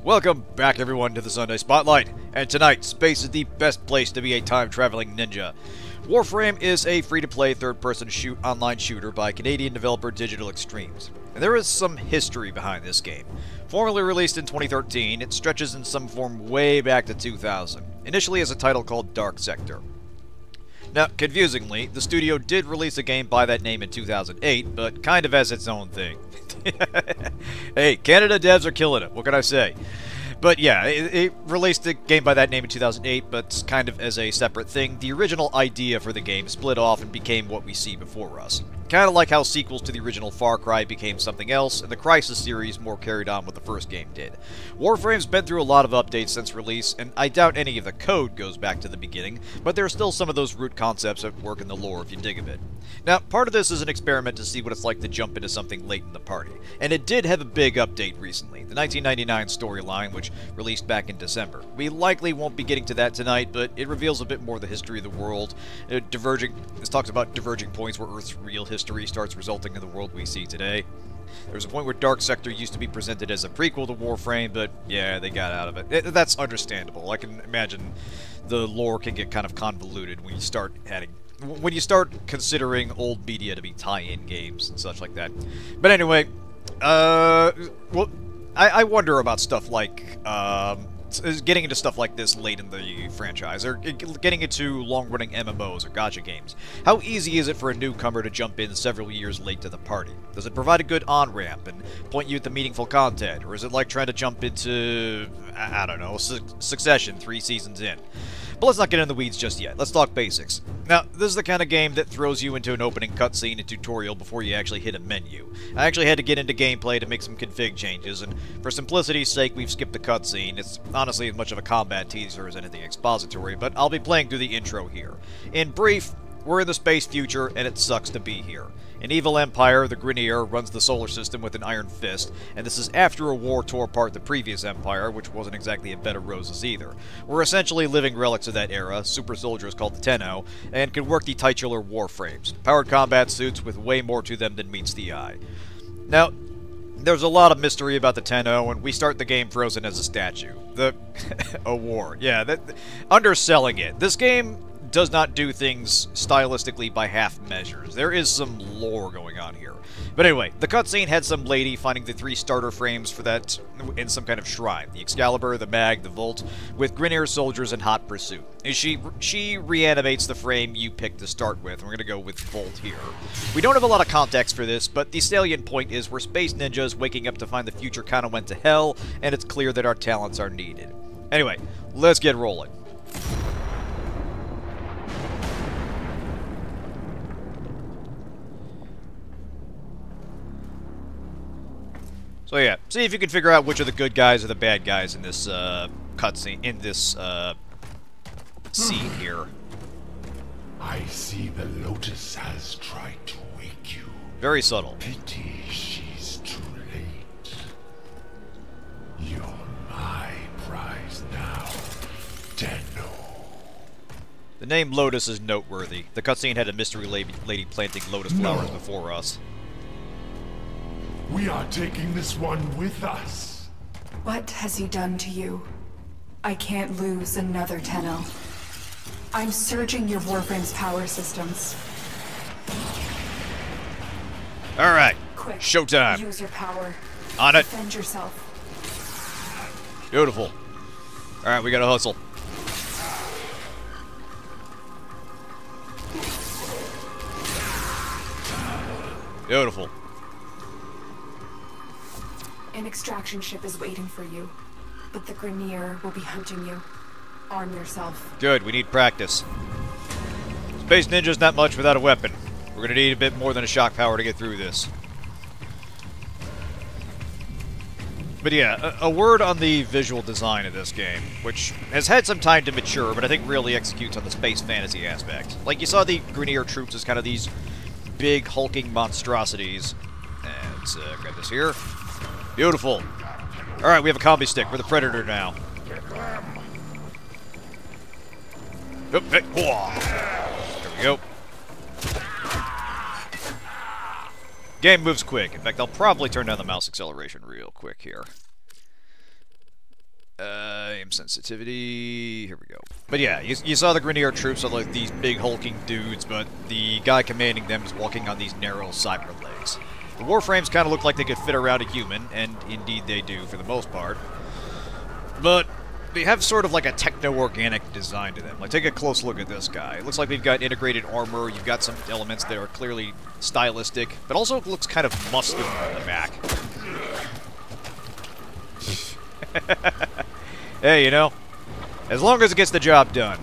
Welcome back everyone to the Sunday Spotlight, and tonight, space is the best place to be a time-traveling ninja. Warframe is a free-to-play third-person online shooter by Canadian developer Digital Extremes. And there is some history behind this game. Formerly released in 2013, it stretches in some form way back to 2000, initially as a title called Dark Sector. Now, confusingly, the studio did release a game by that name in 2008, but kind of as its own thing. Hey, Canada devs are killing it, what can I say? But yeah, it released a game by that name in 2008, but kind of as a separate thing. The original idea for the game split off and became what we see before us. Kind of like how sequels to the original Far Cry became something else, and the Crysis series more carried on what the first game did. Warframe's been through a lot of updates since release, and I doubt any of the code goes back to the beginning, but there are still some of those root concepts at work in the lore if you dig a bit. Now, part of this is an experiment to see what it's like to jump into something late in the party, and it did have a big update recently, the 1999 storyline, which released back in December. We likely won't be getting to that tonight, but it reveals a bit more of the history of the world. This talks about diverging points where Earth's real history starts resulting in the world we see today. There's a point where Dark Sector used to be presented as a prequel to Warframe, but yeah, they got out of it. That's understandable. I can imagine the lore can get kind of convoluted when you start considering old media to be tie-in games and such like that. But anyway, well, I wonder about stuff like, getting into stuff like this late in the franchise, or getting into long-running MMOs or gacha games. How easy is it for a newcomer to jump in several years late to the party? Does it provide a good on-ramp and point you at the meaningful content, or is it like trying to jump into, I don't know, Succession 3 seasons in? But let's not get in the weeds just yet. Let's talk basics. Now, this is the kind of game that throws you into an opening cutscene and tutorial before you actually hit a menu. I actually had to get into gameplay to make some config changes, and for simplicity's sake, we've skipped the cutscene. It's honestly as much of a combat teaser as anything expository, but I'll be playing through the intro here. In brief, we're in the space future, and it sucks to be here. An evil empire, the Grineer, runs the solar system with an iron fist, and this is after a war tore apart the previous empire, which wasn't exactly a bed of roses either. We're essentially living relics of that era, super soldiers called the Tenno, and can work the titular warframes, powered combat suits with way more to them than meets the eye. Now, there's a lot of mystery about the Tenno, and we start the game frozen as a statue. A war. Yeah, underselling it. This game does not do things stylistically by half measures. There is some lore going on here. But anyway, the cutscene had some lady finding the 3 starter frames for that in some kind of shrine. The Excalibur, the Mag, the Volt, with Grineer soldiers in hot pursuit. And she reanimates the frame you picked to start with, and we're gonna go with Volt here. We don't have a lot of context for this, but the salient point is we're space ninjas waking up to find the future kinda went to hell, and it's clear that our talents are needed. Anyway, let's get rolling. So yeah, see if you can figure out which are the good guys or the bad guys in this cutscene, in this scene here. I see the Lotus has tried to wake you. Very subtle. Pity she's too late. You're my prize now, Tenno. The name Lotus is noteworthy. The cutscene had a mystery lady planting lotus flowers before us. We are taking this one with us. What has he done to you? I can't lose another Tenno. I'm surging your Warframe's power systems. Alright, Quick, showtime. Use your power. On it. Defend yourself. Beautiful. Alright, we gotta hustle. Beautiful. An extraction ship is waiting for you, but the Grineer will be hunting you. Arm yourself. Good, we need practice. Space Ninja's not much without a weapon. We're gonna need a bit more than a shock power to get through this. But yeah, a word on the visual design of this game, which has had some time to mature, but I think really executes on the space fantasy aspect. Like, you saw the Grineer troops as kind of these big, hulking monstrosities. And let's grab this here. Beautiful. Alright, we have a combi stick. We're the Predator now. Oh, hey, there we go. Game moves quick. In fact, I'll probably turn down the mouse acceleration real quick here. sensitivity. Here we go. But yeah, you saw the Grineer troops are like these big hulking dudes, but the guy commanding them is walking on these narrow cyber legs. The Warframes kind of look like they could fit around a human, and indeed they do for the most part. But they have sort of like a techno-organic design to them. Like, take a close look at this guy. It looks like they've got integrated armor, you've got some elements that are clearly stylistic, but also it looks kind of muscular on the back. Hey, you know, as long as it gets the job done.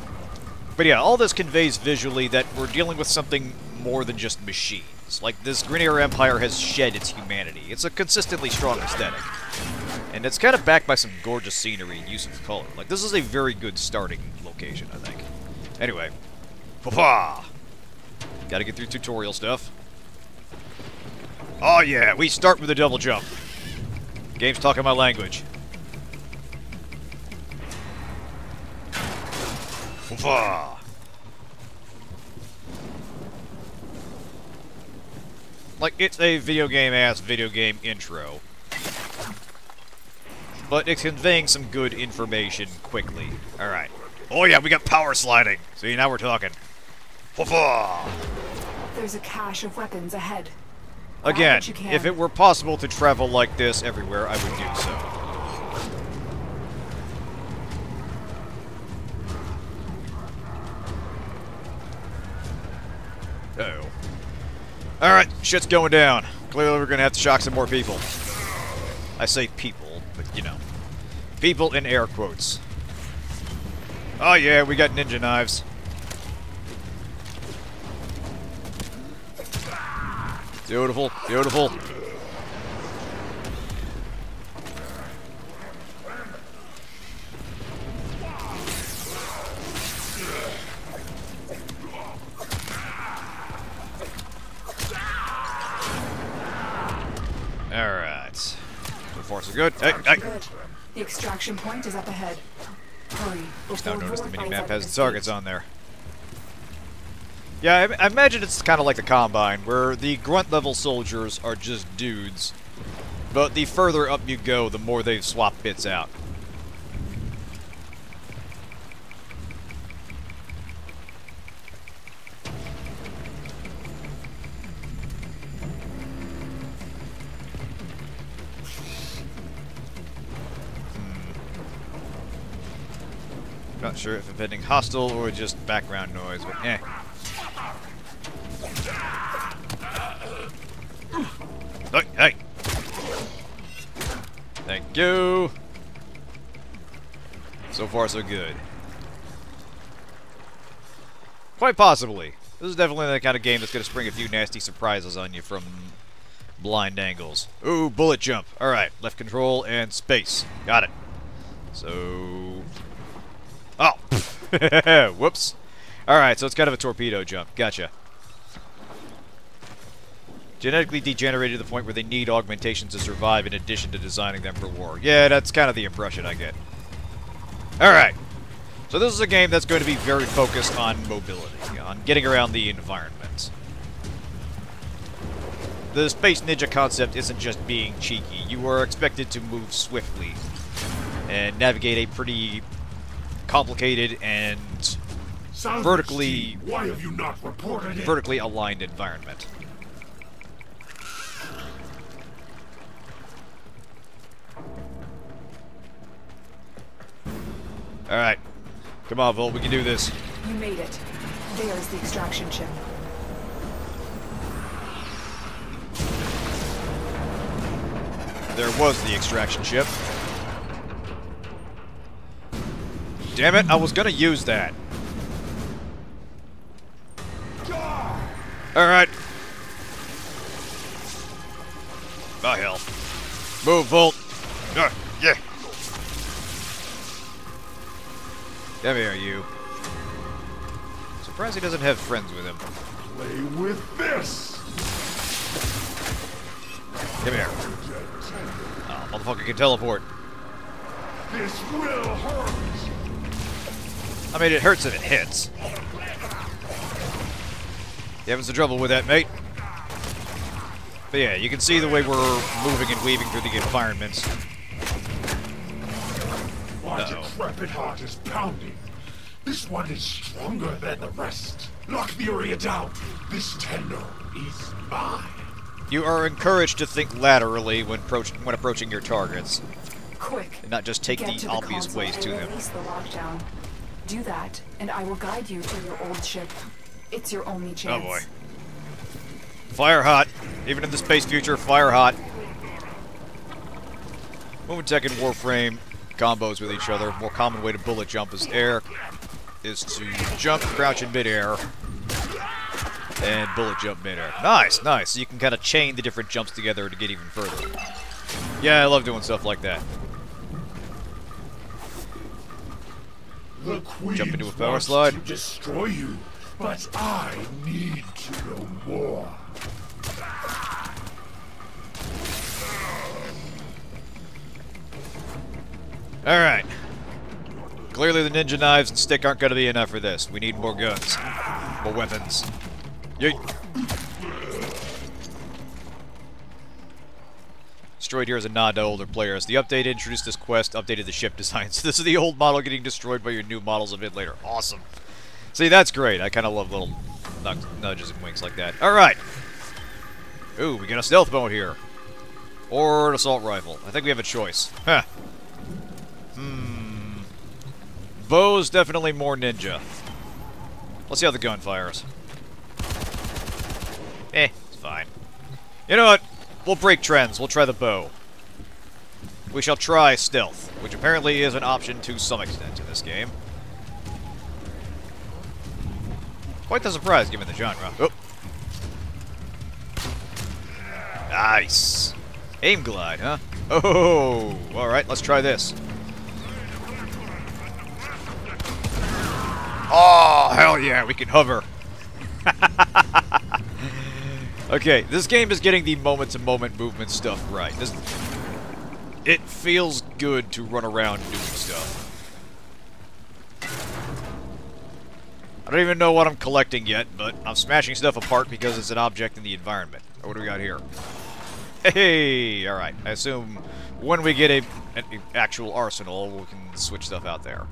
But yeah, all this conveys visually that we're dealing with something more than just machines. Like, this Grineer Empire has shed its humanity. It's a consistently strong aesthetic. And it's kind of backed by some gorgeous scenery and use of color. Like, this is a very good starting location, I think. Anyway. Gotta get through tutorial stuff. Oh yeah, we start with a double jump. Game's talking my language. Like, it's a video game-ass video game intro. But it's conveying some good information quickly. Alright. Oh yeah, we got power sliding. See, now we're talking. There's a cache of weapons ahead. Again, if it were possible to travel like this everywhere, I would do so. Uh-oh. Alright, shit's going down. Clearly we're gonna have to shock some more people. I say people, but you know. People in air quotes. Oh yeah, we got ninja knives. Beautiful, beautiful. Alright. So far so good. Hey, hey. The extraction point is up ahead. Hurry. Now notice the mini-map has the targets on there. Yeah, I imagine it's kind of like the Combine, where the grunt-level soldiers are just dudes. But the further up you go, the more they swap bits out. Not sure if impending hostile or just background noise, but eh. Hey, hey! Thank you! So far, so good. Quite possibly. This is definitely the kind of game that's going to spring a few nasty surprises on you from blind angles. Ooh, bullet jump. Alright, left control and space. Got it. So... Oh! Whoops. Alright, so it's kind of a torpedo jump. Gotcha. Genetically degenerated to the point where they need augmentations to survive in addition to designing them for war. Yeah, that's kind of the impression I get. Alright. So this is a game that's going to be very focused on mobility, on getting around the environment. The Space Ninja concept isn't just being cheeky. You are expected to move swiftly and navigate a pretty complicated and vertically aligned environment. Alright. Come on, Volt, we can do this. You made it. There's the extraction chip. There was the extraction chip. Damn it, I was gonna use that. Alright. Oh, hell. Move, Volt. Yeah. Come here, you. Surprised he doesn't have friends with him. Play with this. Come here. Oh, motherfucker can teleport. This will hurt. I mean, it hurts if it hits. You having some trouble with that, mate? But yeah, you can see the way we're moving and weaving through the environments. Uh-oh. intrepid heart is pounding. This one is stronger than the rest. Lock the area down. This tender is mine. You are encouraged to think laterally when approaching your targets, Quick. and not just take Get the to obvious console ways and to them. release the lockdown. Do that, and I will guide you to your old ship. It's your only chance. Oh boy. Fire hot. Even in the space future, fire hot. Movement tech and Warframe combos with each other. More common way to bullet jump is to jump, crouch in midair, and bullet jump midair. Nice, nice. So you can kind of chain the different jumps together to get even further. Yeah, I love doing stuff like that. The Queens Jump into a power want slide. to destroy you, but I need to know more. Alright. Clearly the ninja knives and stick aren't going to be enough for this. We need more guns. More weapons. Yeet. Destroyed here is a nod to older players. The update introduced this quest, updated the ship design. So this is the old model getting destroyed by your new models a bit later. Awesome. See, that's great. I kind of love little nudges and winks like that. Alright. Ooh, we got a stealth mode here. Or an assault rifle. I think we have a choice. Huh. Bow's definitely more ninja. Let's see how the gun fires. It's fine. You know what? We'll break trends. We'll try the bow. We shall try stealth, which apparently is an option to some extent in this game. Quite the surprise given the genre. Oh. Nice. Aim glide, huh? Oh, alright, let's try this. Oh, hell yeah, we can hover. Okay, this game is getting the moment-to-moment movement stuff right. It feels good to run around doing stuff. I don't even know what I'm collecting yet, but I'm smashing stuff apart because it's an object in the environment. What do we got here? Hey, alright. I assume when we get an actual arsenal, we can switch stuff out there.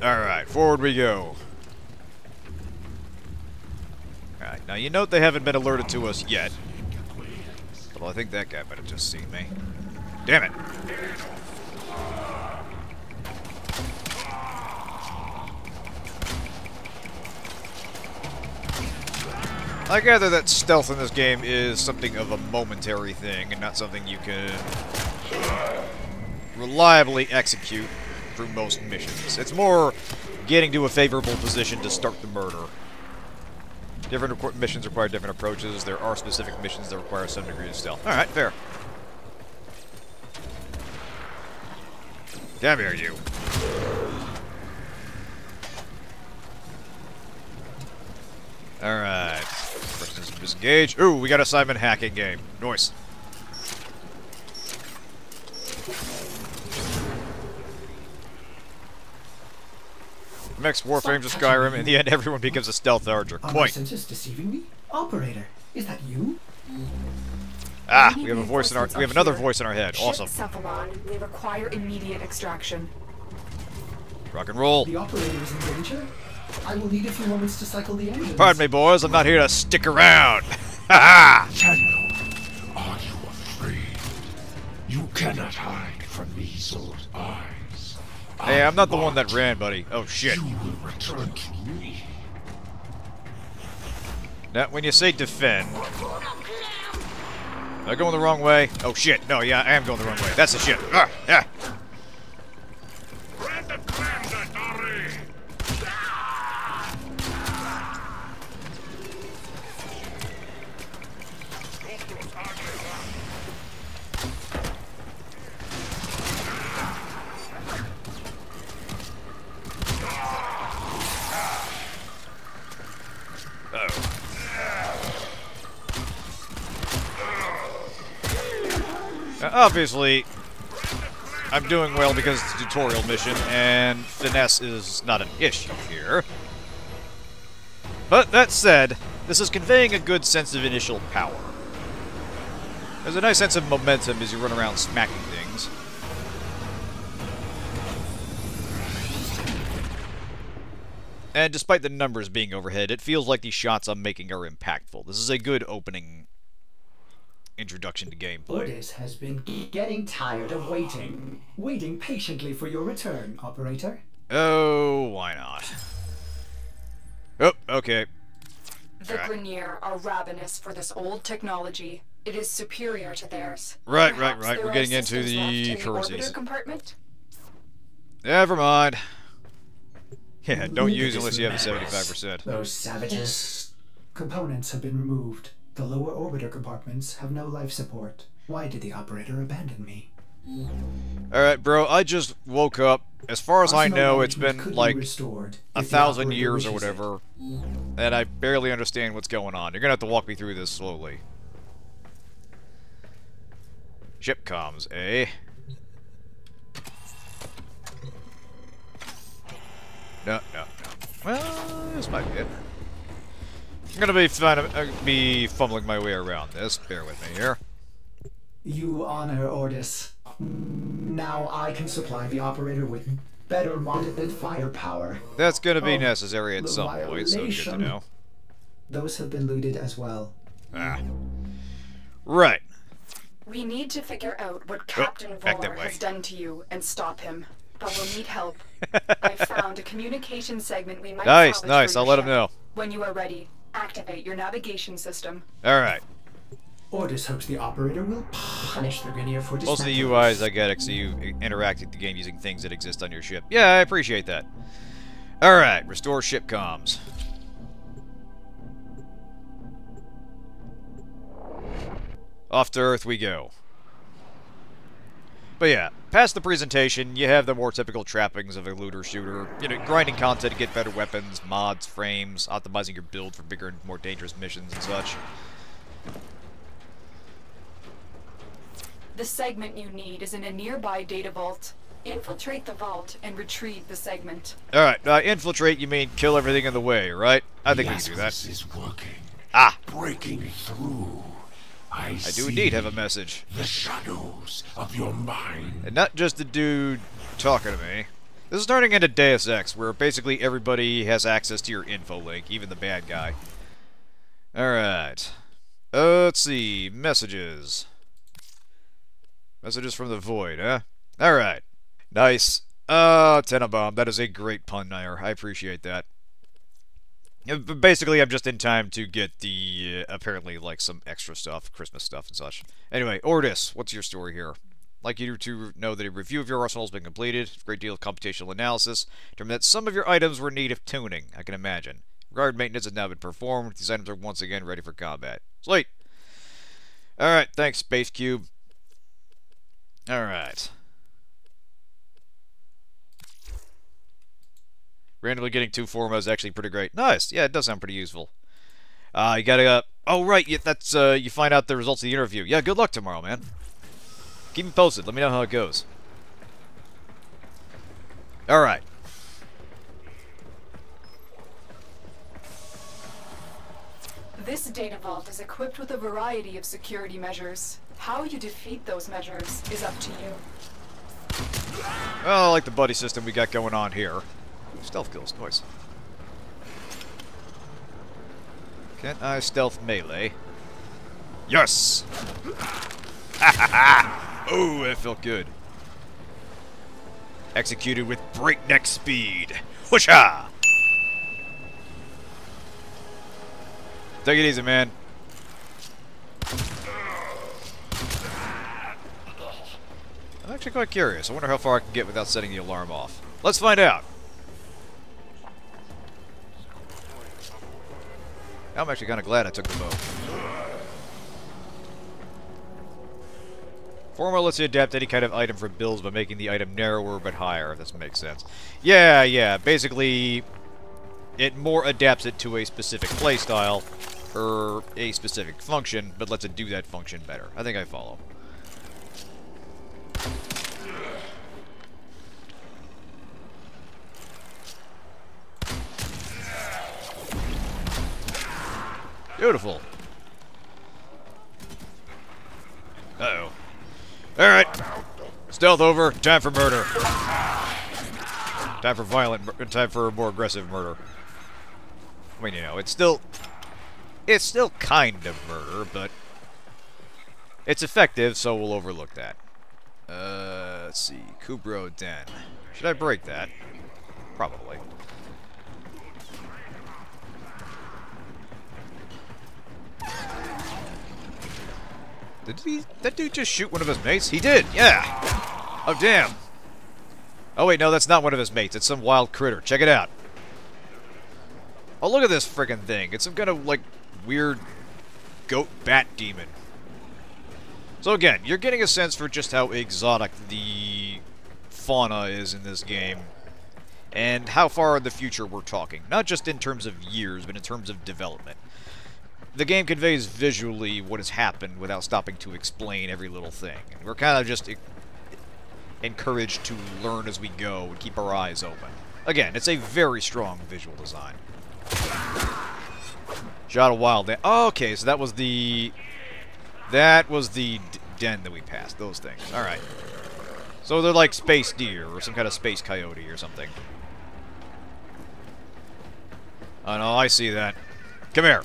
Alright, forward we go. Alright, now you note they haven't been alerted to us yet. Although I think that guy might have just seen me. Damn it! I gather that stealth in this game is something of a momentary thing and not something you can reliably execute through most missions. It's more getting to a favorable position to start the murder. Different missions require different approaches. There are specific missions that require some degree of stealth. Alright, fair. Come here, you. Alright. First disengage. Ooh, we got a Simon hacking game. Nice. Mix Warframe to Skyrim. In the end, everyone becomes a stealth archer. Are my Quite. senses deceiving me? Operator, is that you? Ah, we have a voice in our. We have another voice in our head. Awesome. Cephalon. They require immediate extraction. Rock and roll. The operator is in danger? I will need a few moments to cycle the engines. Pardon me, boys. I'm not here to stick around. Ha ha! Tendo, are you afraid? You cannot hide from these old eyes. Hey, I'm not the one that ran, buddy. Oh shit. You will return to me. Now, when you say defend, am I going the wrong way? Oh shit. No, yeah, I am going the wrong way. That's the shit. Ah, yeah. Obviously, I'm doing well because it's a tutorial mission, and finesse is not an issue here. But that said, this is conveying a good sense of initial power. There's a nice sense of momentum as you run around smacking things. And despite the numbers being overhead, it feels like the shots I'm making are impactful. This is a good opening introduction to gameplay. Ordis has been getting tired of waiting. Waiting patiently for your return, operator. Oh, why not? Oh, okay. The Grenier are ravenous for this old technology. It is superior to theirs. Right. Perhaps We're there getting are into systems the left in currencies. orbiter compartment? Never mind. Yeah, don't Look at use this unless you have a madness. 75%. Those savages. Components have been removed. The lower orbiter compartments have no life support. Why did the operator abandon me? Alright, bro, I just woke up. As far as I know, it's been like 1,000 years or whatever, and I barely understand what's going on. You're gonna have to walk me through this slowly. Ship comms, eh? No. Well, this might be it. I'm gonna be fumbling my way around this. Bear with me here. You honor Ordis. Now I can supply the operator with better monitored firepower. That's gonna be necessary at some point, so it's good to know. Those have been looted as well. Ah. Right. We need to figure out what Captain back that Voller way. has done to you and stop him. But we'll need help. I found a communication segment we might Nice. salvage for I'll your let him ship. know. When you are ready, activate your navigation system. Alright. Ordis hopes the operator will punish the Grenier for Most of the dismantling UIs I get, so you interact with the game using things that exist on your ship. Yeah, I appreciate that. Alright, restore ship comms. Off to Earth we go. But yeah, past the presentation, you have the more typical trappings of a looter shooter. You know, grinding content to get better weapons, mods, frames, optimizing your build for bigger and more dangerous missions and such. The segment you need is in a nearby data vault. Infiltrate the vault and retrieve the segment. Alright, infiltrate, you mean kill everything in the way, right? I think we can do that. This is working. Ah! Breaking through. I do indeed have a message. The shadows of your mind. And not just the dude talking to me. This is turning into Deus Ex, where basically everybody has access to your info link, even the bad guy. Alright. Let's see. Messages. Messages from the void, huh? Alright. Nice. Tenenbaum. That is a great pun there. I appreciate that. But basically, I'm just in time to get the, apparently, like, some extra stuff, Christmas stuff and such. Anyway, Ordis, what's your story here? I'd like you to know that a review of your arsenal has been completed. A great deal of computational analysis. Determined that some of your items were in need of tuning, I can imagine. Required maintenance has now been performed. These items are once again ready for combat. Sweet! Alright, thanks, Space Cube. Alright. Randomly getting 2 forma is actually pretty great. Nice. Yeah, it does sound pretty useful. You gotta, oh, right, yeah, that's, you find out the results of the interview. Yeah, good luck tomorrow, man. Keep me posted. Let me know how it goes. Alright. This data vault is equipped with a variety of security measures. How you defeat those measures is up to you. Well, I like the buddy system we got going on here. Stealth kills, noise. Can I stealth melee? Yes! Ha ha ha! Oh, that felt good. Executed with breakneck speed. Whoosha! Take it easy, man. I'm actually quite curious. I wonder how far I can get without setting the alarm off. Let's find out. I'm actually kind of glad I took the bow. Forma lets you adapt any kind of item for builds by making the item narrower but higher, if this makes sense. Yeah. Basically, it more adapts it to a specific playstyle, or a specific function, but lets it do that function better. I think I follow. Uh-oh. Alright. Stealth over. Time for murder. Time for time for more aggressive murder. I mean, you know, it's still kind of murder, but it's effective, so we'll overlook that. Let's see. Kubro Den. Should I break that? Probably. Did that dude just shoot one of his mates? He did, yeah! Oh, damn. Oh, wait, no, that's not one of his mates. It's some wild critter. Check it out. Oh, look at this freaking thing. It's some kind of, like, weird goat bat demon. So again, you're getting a sense for just how exotic the fauna is in this game, and how far in the future we're talking. Not just in terms of years, but in terms of development. The game conveys visually what has happened without stopping to explain every little thing. And we're kind of just encouraged to learn as we go and keep our eyes open. Again, it's a very strong visual design. Shot a wild den. Oh, okay, so that was the den that we passed. Those things. All right. So they're like space deer or some kind of space coyote or something. Oh no, I see that. Come here.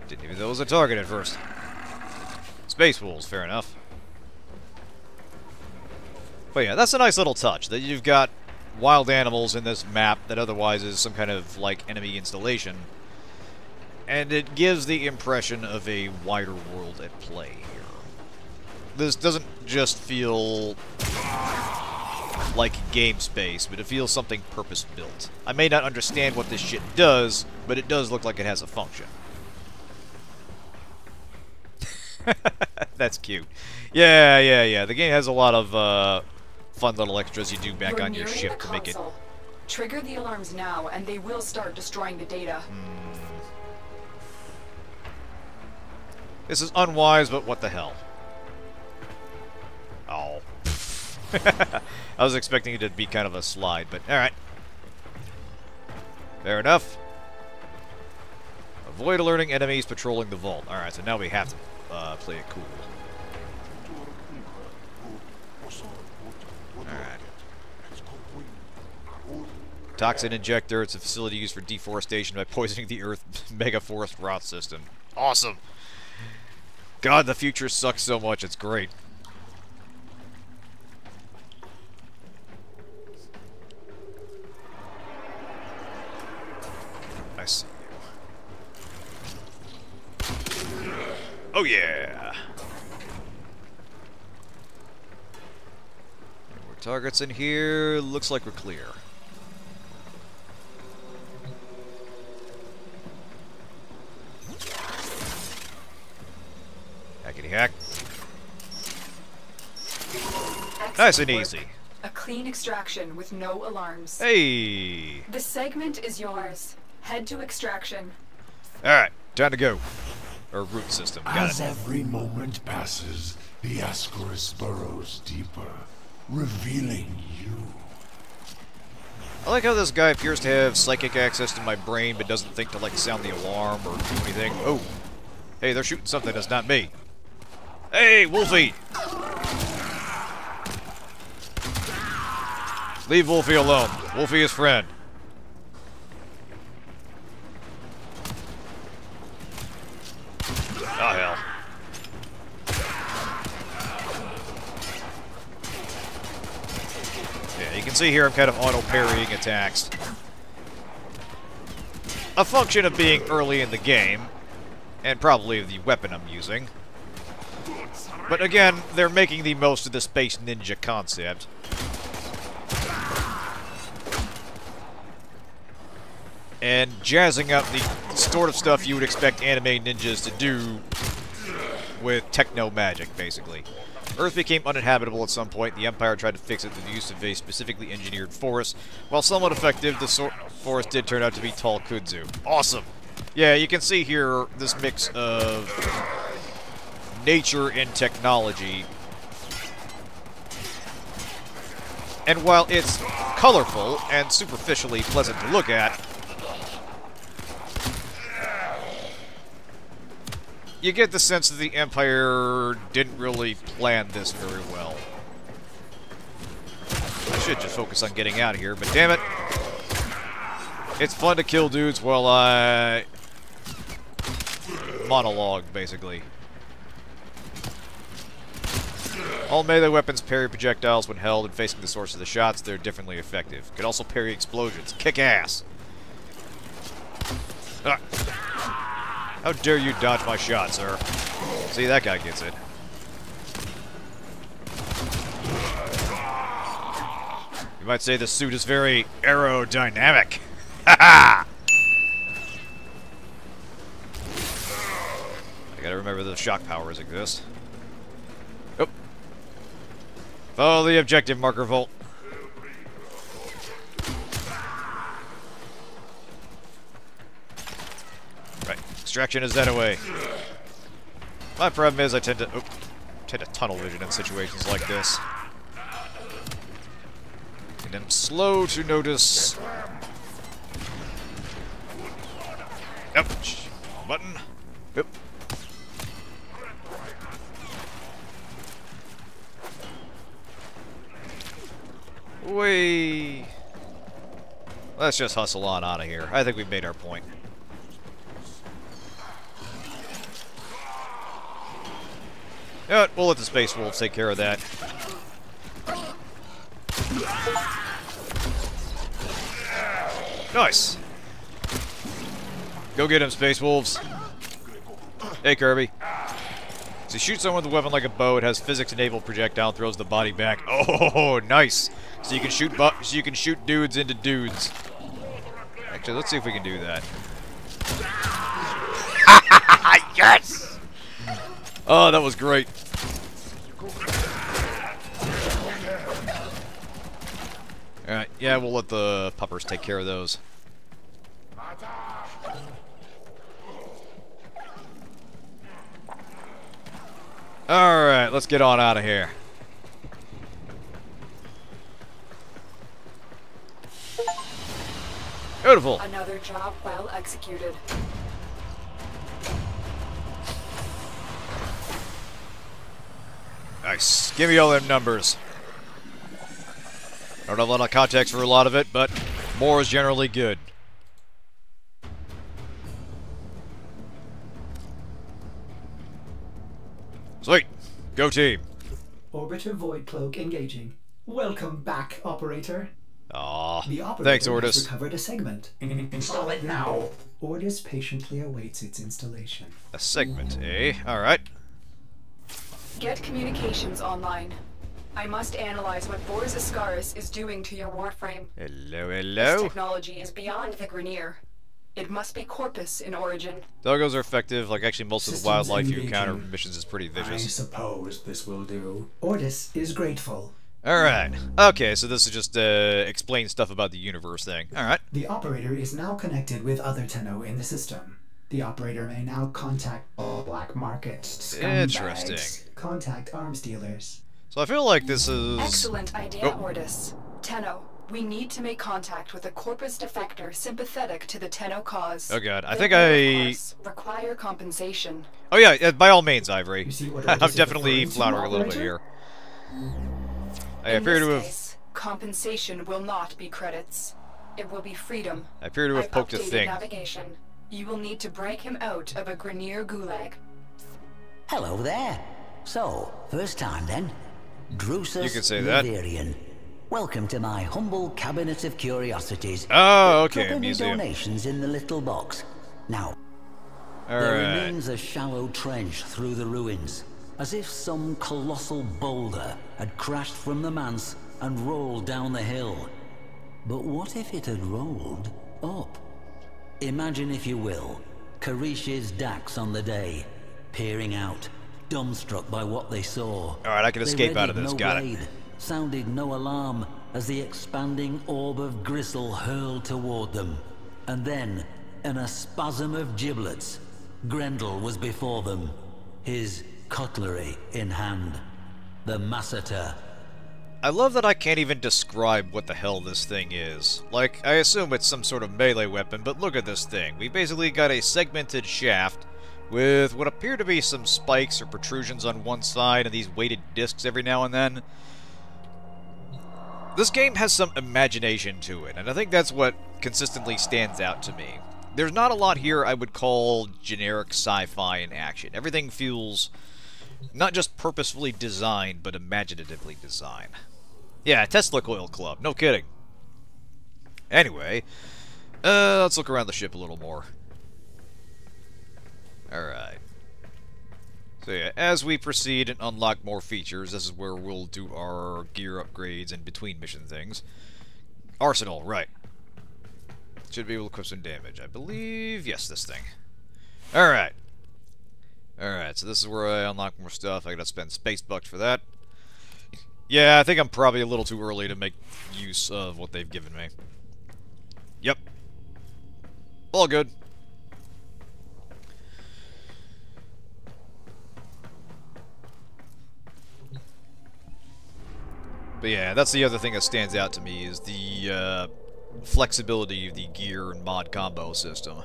Didn't even know it was a target at first. Space wolves, fair enough. But yeah, that's a nice little touch, that you've got wild animals in this map that otherwise is some kind of, like, enemy installation. And it gives the impression of a wider world at play here. This doesn't just feel like game space, but it feels something purpose-built. I may not understand what this shit does, but it does look like it has a function. That's cute. Yeah. The game has a lot of fun little extras you do back on your ship to make it. Trigger the alarms now, and they will start destroying the data. This is unwise, but what the hell? Oh. I was expecting it to be kind of a slide, but alright. Fair enough. Avoid alerting enemies patrolling the vault. Alright, so now we have to play it cool. Alright. Toxin injector. It's a facility used for deforestation by poisoning the Earth megaforest rot system. Awesome! God, the future sucks so much, it's great. I see you. Oh yeah! More targets in here. Looks like we're clear. Hackety hack. Excellent Nice and work. easy. A clean extraction with no alarms. Hey! The segment is yours. Head to extraction. Alright, time to go. Or root system. Got As it. every moment passes, the Ascaris burrows deeper, revealing you. I like how this guy appears to have psychic access to my brain, but doesn't think to, like, sound the alarm or do anything. Oh! Hey, they're shooting something that's not me. Hey, Wolfie! Leave Wolfie alone. Wolfie is friend. Oh, hell. Yeah, you can see here I'm kind of auto-parrying attacks. A function of being early in the game, and probably the weapon I'm using. But again, they're making the most of the space ninja concept. And jazzing up the sort of stuff you would expect anime ninjas to do with techno magic, basically. Earth became uninhabitable at some point. The Empire tried to fix it through the use of a specifically engineered forest. While somewhat effective, the forest did turn out to be tall kudzu. Awesome! Yeah, you can see here this mix of nature and technology. And while it's colorful and superficially pleasant to look at, you get the sense that the Empire didn't really plan this very well. I should just focus on getting out of here, but damn it. It's fun to kill dudes while I monologue, basically. All melee weapons parry projectiles when held and facing the source of the shots. They're differently effective. Could also parry explosions. Kick ass! Ah. How dare you dodge my shot, sir? See, that guy gets it. You might say the suit is very aerodynamic. Ha-ha! I gotta remember the shock powers exist. Oh. Follow the objective marker, Volt. Right, extraction is that away. My problem is I tend to tunnel vision in situations like this. And I'm slow to notice. Ouch. Button. Yep. Wait. Let's just hustle on out of here. I think we've made our point. You know what? We'll let the Space Wolves take care of that. Nice. Go get him, Space Wolves. Hey, Kirby. So you shoot someone with a weapon like a bow, it has physics-enabled projectile, throws the body back. Oh, nice. So you can shoot dudes into dudes. Actually, let's see if we can do that. Yes! Oh, that was great. Alright, yeah, we'll let the puppers take care of those. Alright, let's get on out of here. Beautiful. Another job well executed. Nice. Give me all them numbers. I don't have a lot of context for a lot of it, but more is generally good. Sweet. Go team. Orbiter Void Cloak engaging. Welcome back, operator. Aw, The operator thanks, has Ordis. recovered a segment. Install it now. Ordis patiently awaits its installation. A segment, eh? Alright. Get communications online. I must analyze what Boris Ascaris is doing to your Warframe. Hello, This hello. technology is beyond the Grenier. It must be Corpus in origin. Doggos are effective. Like, actually, most of the Systems wildlife you engaging. encounter in missions is pretty I vicious. suppose this will do. Ordis is grateful. Alright. Okay, so this is just, explain stuff about the universe thing. Alright. The operator is now connected with other Tenno in the system. The operator may now contact all black market scumbags. Interesting. Contact arms dealers. So I feel like this is... Excellent idea, Oh. Ordis. Tenno, we need to make contact with a Corpus defector sympathetic to the Tenno cause. Oh god, I They think will, of I... course, require compensation. Oh yeah, by all means, Ivory. You see what I'm Ordis is definitely referring to, floundering a little bit operator? here. I In appear this to have... case, compensation will not be credits. It will be freedom. I appear to have I've poked a updated thing. navigation. You will need to break him out of a Grenier gulag. Hello there. So, first time then. Drusus You could say that. Liverian. Welcome to my humble cabinet of curiosities. Oh, okay, Drop any museum. donations in the little box. Now, there Alright. remains a shallow trench through the ruins, as if some colossal boulder had crashed from the manse and rolled down the hill. But what if it had rolled up? Imagine, if you will, Karish's Dax on the day, peering out, dumbstruck by what they saw. Alright, I can escape out of this. No Got it. blade, sounded no alarm as the expanding orb of gristle hurled toward them. And then, in a spasm of giblets, Grendel was before them, his cutlery in hand. The Masseter. I love that I can't even describe what the hell this thing is. Like, I assume it's some sort of melee weapon, but look at this thing. We basically got a segmented shaft with what appear to be some spikes or protrusions on one side and these weighted discs every now and then. This game has some imagination to it, and I think that's what consistently stands out to me. There's not a lot here I would call generic sci-fi in action. Everything feels not just purposefully designed, but imaginatively designed. Yeah, Tesla Coil Club, no kidding. Anyway, let's look around the ship a little more. Alright. So yeah, as we proceed and unlock more features, this is where we'll do our gear upgrades and between mission things. Arsenal, right. Should be able to equip some damage, I believe. Yes, this thing. Alright. Alright, so this is where I unlock more stuff. I gotta spend space bucks for that. Yeah, I think I'm probably a little too early to make use of what they've given me. Yep. All good. But yeah, that's the other thing that stands out to me is the flexibility of the gear and mod combo system.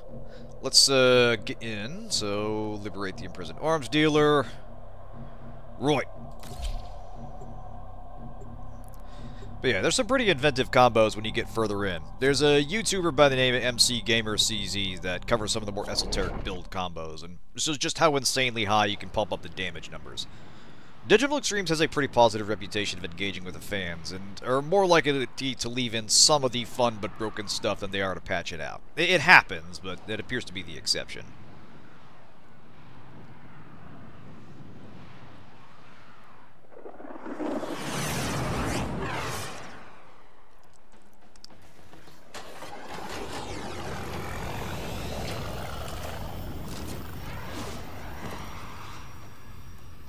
Let's get in. So, liberate the imprisoned arms dealer. Right. But yeah, there's some pretty inventive combos when you get further in. There's a YouTuber by the name of MC Gamer CZ that covers some of the more esoteric build combos, and this is just how insanely high you can pump up the damage numbers. Digital Extremes has a pretty positive reputation of engaging with the fans, and are more likely to leave in some of the fun but broken stuff than they are to patch it out. It happens, but it appears to be the exception.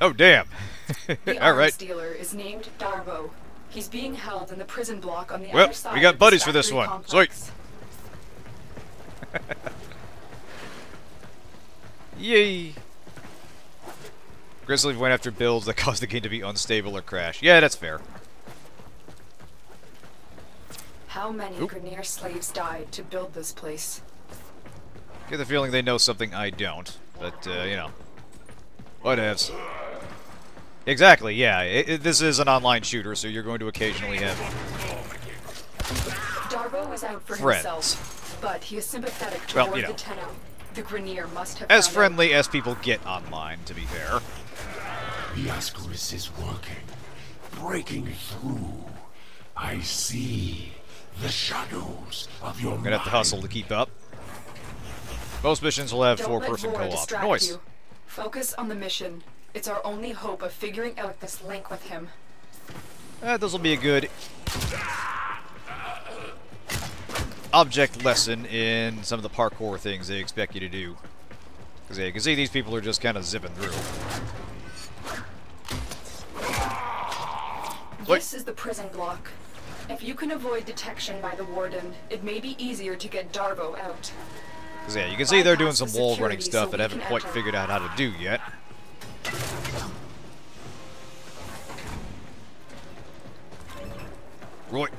Oh, damn. The All right. arms dealer is named Darbo. He's being held in the prison block on the Well, other side. we got of buddies the for this factory one. complex. Yay. Aggressively went after builds that caused the game to be unstable or crash. Yeah, that's fair. How many Grenier slaves died to build this place? Get the feeling they know something I don't, but, you know. Whatevs. Exactly, yeah. This is an online shooter, so you're going to occasionally have Darbo is out for friends. himself, but he is sympathetic Well, toward you know. the Tenno. The Grenier must have as found friendly as people get online, to be fair. The Ascaris is working, breaking through. I see the shadows of your I'm gonna have to hustle to keep up. Most missions will have Don't four-person let Vora co-op. distract Noise. you. Focus on the mission. It's our only hope of figuring out this link with him. This will be a good object lesson in some of the parkour things they expect you to do. Because yeah, you can see these people are just kind of zipping through. This is the prison block. If you can avoid detection by the warden, it may be easier to get Darbo out. Because yeah, you can see they're doing some Bypass the wall running security stuff so that we I haven't can quite enter. figured out how to do yet. Right.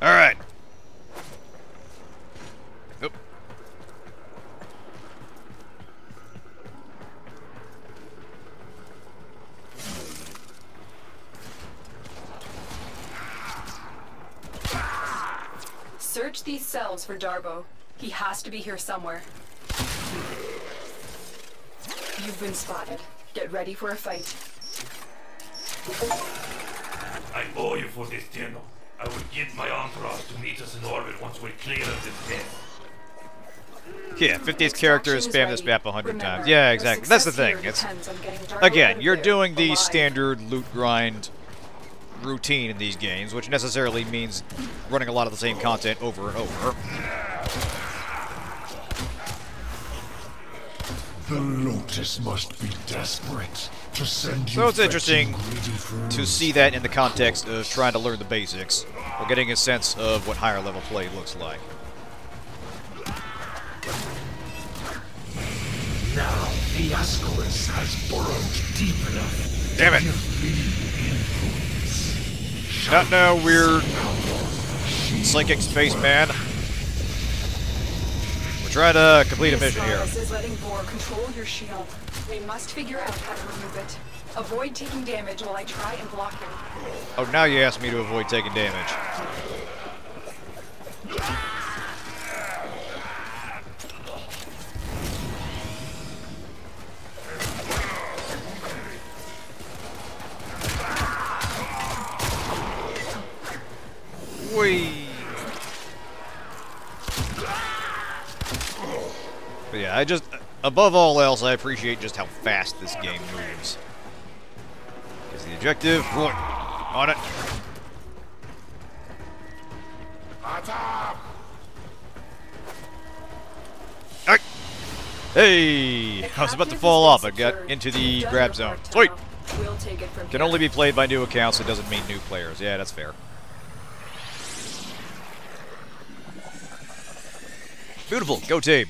Alright. Oop. Search these cells for Darbo. He has to be here somewhere. You've been spotted. Get ready for a fight. I owe you for this tunnel. I will get my entourage to meet us in orbit once we're clear of this test. Yeah, 50th character has Extraction spammed is this map ready. 100 Remember, times. Yeah, our exactly. That's the success thing. here It's depends on getting Darbo again, out of you're there, doing the alive. standard loot grind routine in these games, which necessarily means running a lot of the same content over and over. The Lotus must be desperate to send you. So it's interesting fetching greedy fruits. to see that in the context of trying to learn the basics, or getting a sense of what higher level play looks like. Now the Ascaris has burrowed deep enough. Damn it! To give me influence. Not now, weird psychic spaceman. We're trying to complete a mission here. This is letting Vor control your shield. We must figure out how to remove it. Avoid taking damage while I try and block it. Oh, now you asked me to avoid taking damage. Whee! But yeah, above all else, I appreciate just how fast this game moves. Is the objective. Right. On it. Alright. Hey! I was about to fall off. I got into the grab zone. Sweet! Can only be played by new accounts. It doesn't mean new players. Yeah, that's fair. Beautiful. Go team.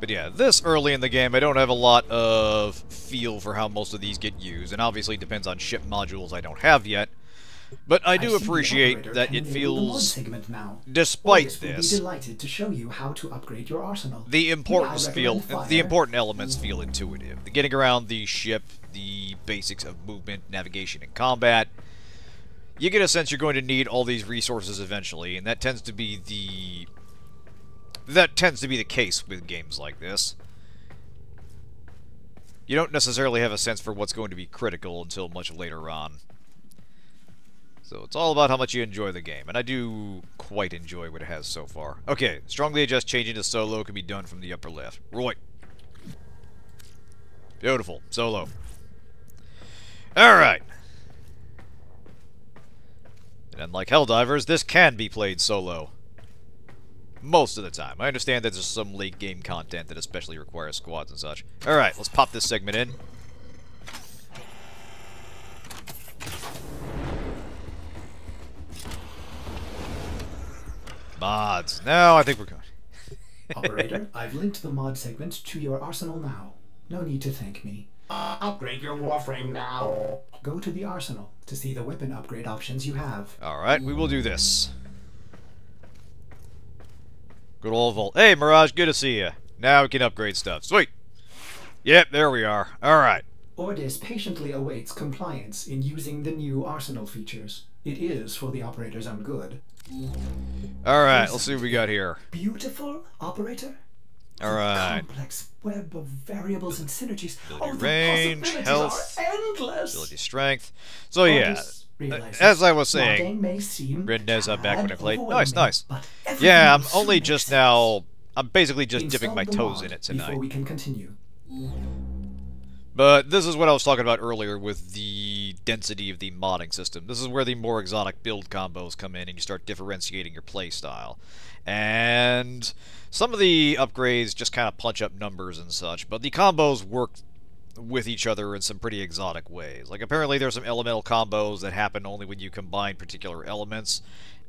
But yeah, this early in the game, I don't have a lot of feel for how most of these get used, and obviously it depends on ship modules I don't have yet. But I do appreciate that it feels, despite this, delighted to show you how to upgrade your arsenal. the important elements feel intuitive. The getting around the ship, the basics of movement, navigation, and combat. You get a sense you're going to need all these resources eventually, and that tends to be the case with games like this. You don't necessarily have a sense for what's going to be critical until much later on. So it's all about how much you enjoy the game, and I do quite enjoy what it has so far. Okay, strongly adjust changing to solo can be done from the upper left. Right. Beautiful. Solo. Alright. And unlike Helldivers, this can be played solo. Most of the time. I understand that there's some late game content that especially requires squads and such. Alright, let's pop this segment in. Mods. Now I think we're going. Operator, I've linked the mod segment to your arsenal now. No need to thank me. Upgrade your Warframe now. Go to the arsenal to see the weapon upgrade options you have. Alright, we will do this. Good old Vault. Hey, Mirage, good to see you. Now we can upgrade stuff. Sweet. Yep, there we are. Alright. Ordis patiently awaits compliance in using the new arsenal features. It is for the operator's own good. Alright, let's see what we got here. Beautiful, operator? Alright. Complex web of variables and synergies. Ability range, health, are endless. ability strength. So yeah, as I was saying, Rendeza back when I played. Nice. Yeah, I'm basically just dipping my toes in it tonight. Before we can continue. But this is what I was talking about earlier with the density of the modding system. This is where the more exotic build combos come in and you start differentiating your playstyle. And some of the upgrades just kind of punch up numbers and such, but the combos work with each other in some pretty exotic ways. Like, apparently there's some elemental combos that happen only when you combine particular elements.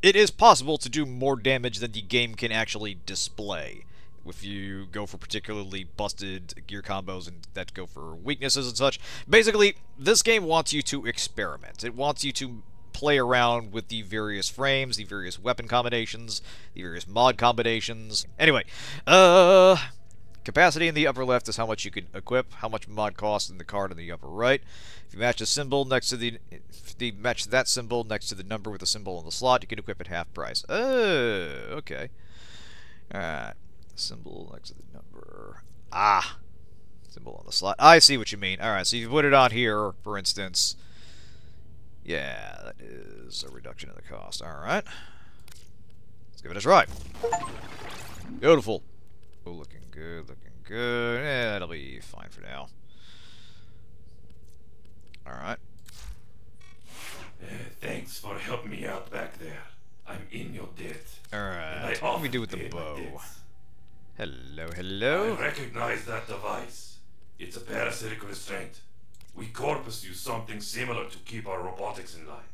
It is possible to do more damage than the game can actually display if you go for particularly busted gear combos and that go for weaknesses and such. Basically, this game wants you to experiment. It wants you to play around with the various frames, the various weapon combinations, the various mod combinations. Anyway, capacity in the upper left is how much you can equip, how much mod costs in the card in the upper right. If you match the symbol next to match that symbol next to the number with the symbol in the slot, you can equip at half price. Oh, okay. Alright. Symbol next to the number. Symbol on the slot. I see what you mean. Alright, so you put it on here, for instance. Yeah, that is a reduction in the cost. Alright. Let's give it a try. Beautiful. Oh, looking good, looking good. Yeah, that'll be fine for now. Alright. Thanks for helping me out back there. I'm in your debt. Alright, what do we do with the bow? Hello, hello. I recognize that device. It's a parasitic restraint. We Corpus use something similar to keep our robotics in line.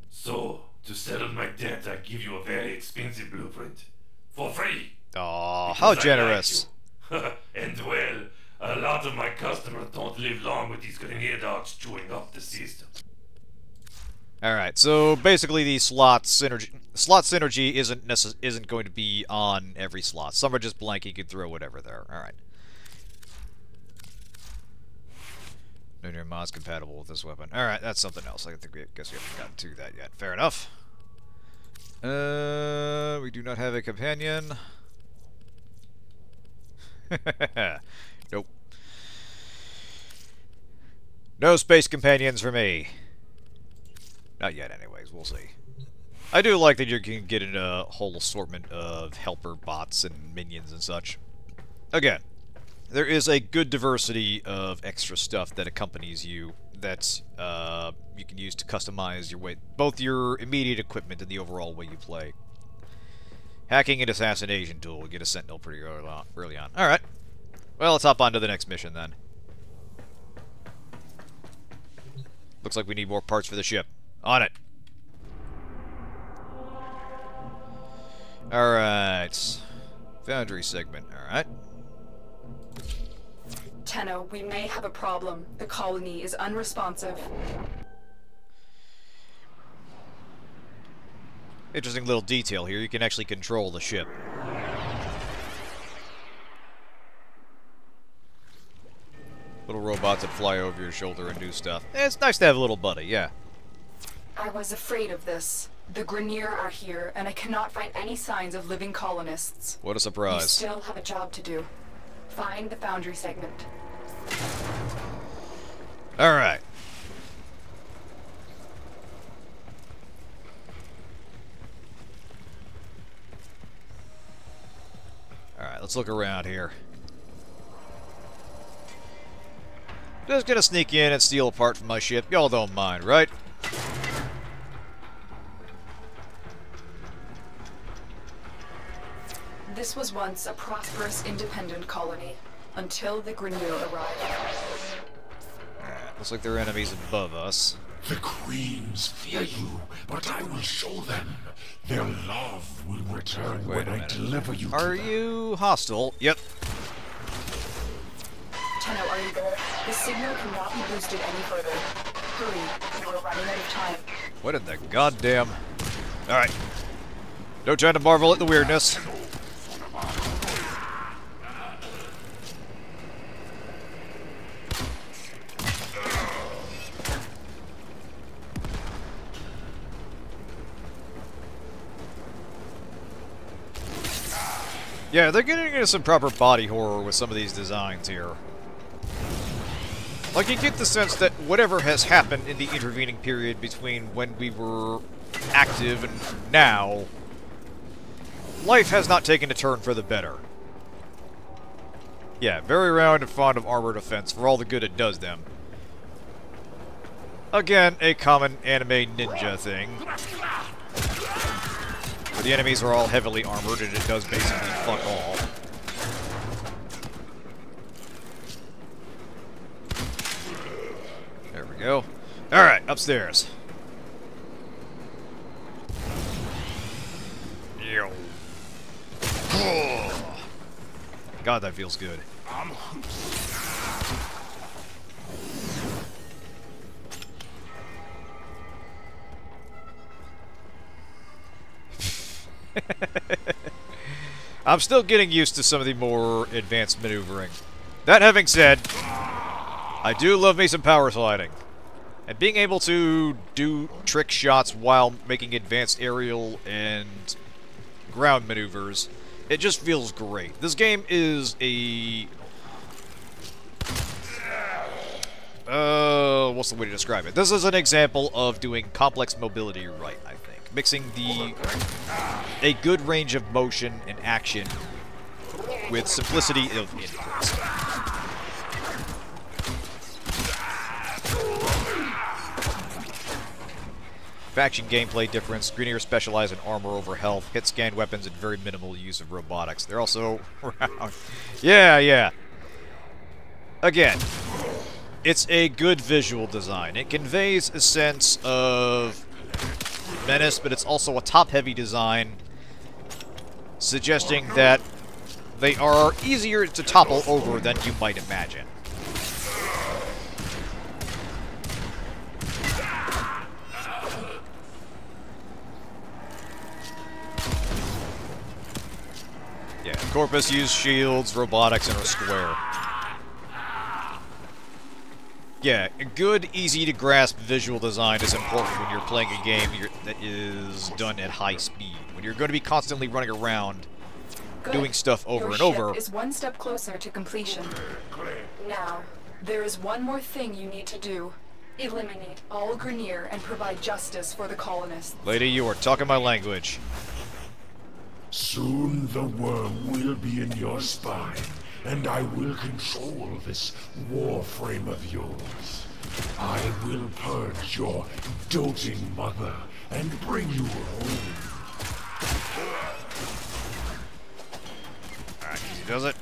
So, to settle my debt, I give you a very expensive blueprint. For free! Aw, how generous. Like and well, A lot of my customers don't live long with these grenade dogs chewing up the system. Alright, so basically the slot synergy isn't going to be on every slot. Some are just blank, you can throw whatever there. Alright. No new mods compatible with this weapon. Alright, that's something else. I guess we haven't gotten to that yet. Fair enough. We do not have a companion. Nope. No space companions for me. Not yet, anyways. We'll see. I do like that you can get in a whole assortment of helper bots and minions and such. Again, there is a good diversity of extra stuff that accompanies you that you can use to customize your way, both your immediate equipment and the overall way you play. Hacking and assassination tool. Get a sentinel pretty early on. Alright. Well, let's hop on to the next mission then. Looks like we need more parts for the ship. On it. Alright. Foundry segment. Alright. Tenno, we may have a problem. The colony is unresponsive. Interesting little detail here. You can actually control the ship. Little robots that fly over your shoulder and do stuff. It's nice to have a little buddy, yeah. I was afraid of this. The Grineer are here, and I cannot find any signs of living colonists. What a You surprise. still have a job to do. Find the Foundry segment. Alright. Alright, let's look around here. Just gonna sneak in and steal a part from my ship. Y'all don't mind, right? This was once a prosperous, independent colony, until the Grineer arrived. Looks like there are enemies above us. The queens fear you, but I will show them. Their love will return Wait when a I minute. deliver you Are to them. you hostile? Yep. Tenno, are you there? The signal cannot be boosted any further. Hurry, you are running out of time. What in the goddamn... Alright. No time to marvel at the weirdness. Yeah, they're getting into some proper body horror with some of these designs here. Like, you get the sense that whatever has happened in the intervening period between when we were active and now, life has not taken a turn for the better. Yeah, very round and fond of armor defense for all the good it does them. Again, a common anime ninja thing. Where the enemies are all heavily armored and it does basically fuck all. There we go. Alright, upstairs. Yo. God, that feels good. I'm still getting used to some of the more advanced maneuvering. That having said, I do love me some power sliding. And being able to do trick shots while making advanced aerial and ground maneuvers, it just feels great. This game is a... what's the way to describe it? This is an example of doing complex mobility right, I think. Mixing a good range of motion and action with simplicity of inputs. Faction gameplay difference. Grineer specialize in armor over health, hit scan weapons, and very minimal use of robotics. They're also around. Yeah. Again, it's a good visual design. It conveys a sense of menace, but it's also a top-heavy design, suggesting that they are easier to topple over than you might imagine. Yeah, Corpus use shields, robotics, and a square. Yeah, good, easy-to-grasp visual design is important when you're playing a game that is done at high speed. When you're going to be constantly running around, doing stuff over and over. Your ship is one step closer to completion. Now, there is one more thing you need to do. Eliminate all Grineer and provide justice for the colonists. Lady, you are talking my language. Soon the worm will be in your spine, and I will control this Warframe of yours. I will purge your doting mother and bring you home. Alright, easy does it.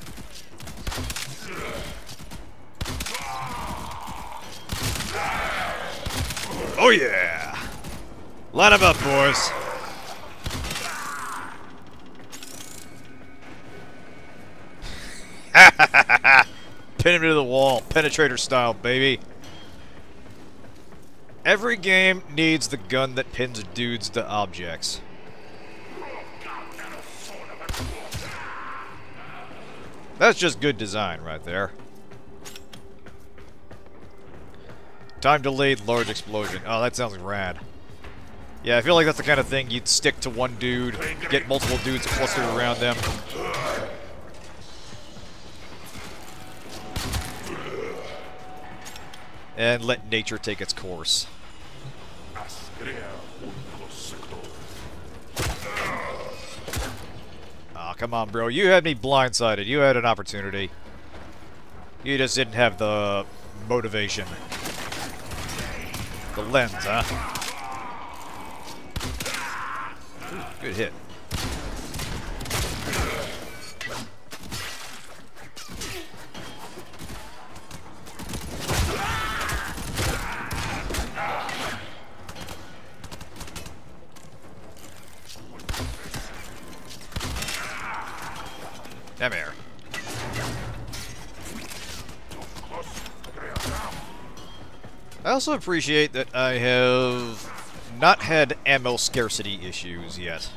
Oh yeah! Line them up, boys. Pin him to the wall. Penetrator style, baby. Every game needs the gun that pins dudes to objects. That's just good design right there. Time delayed large explosion. Oh, that sounds rad. Yeah, I feel like that's the kind of thing you'd stick to one dude, get multiple dudes clustered around them. And let nature take its course. Aw, come on, bro. You had me blindsided. You had an opportunity. You just didn't have the motivation. The lens, huh? Ooh, good hit. Come here. I also appreciate that I have not had ammo scarcity issues yet.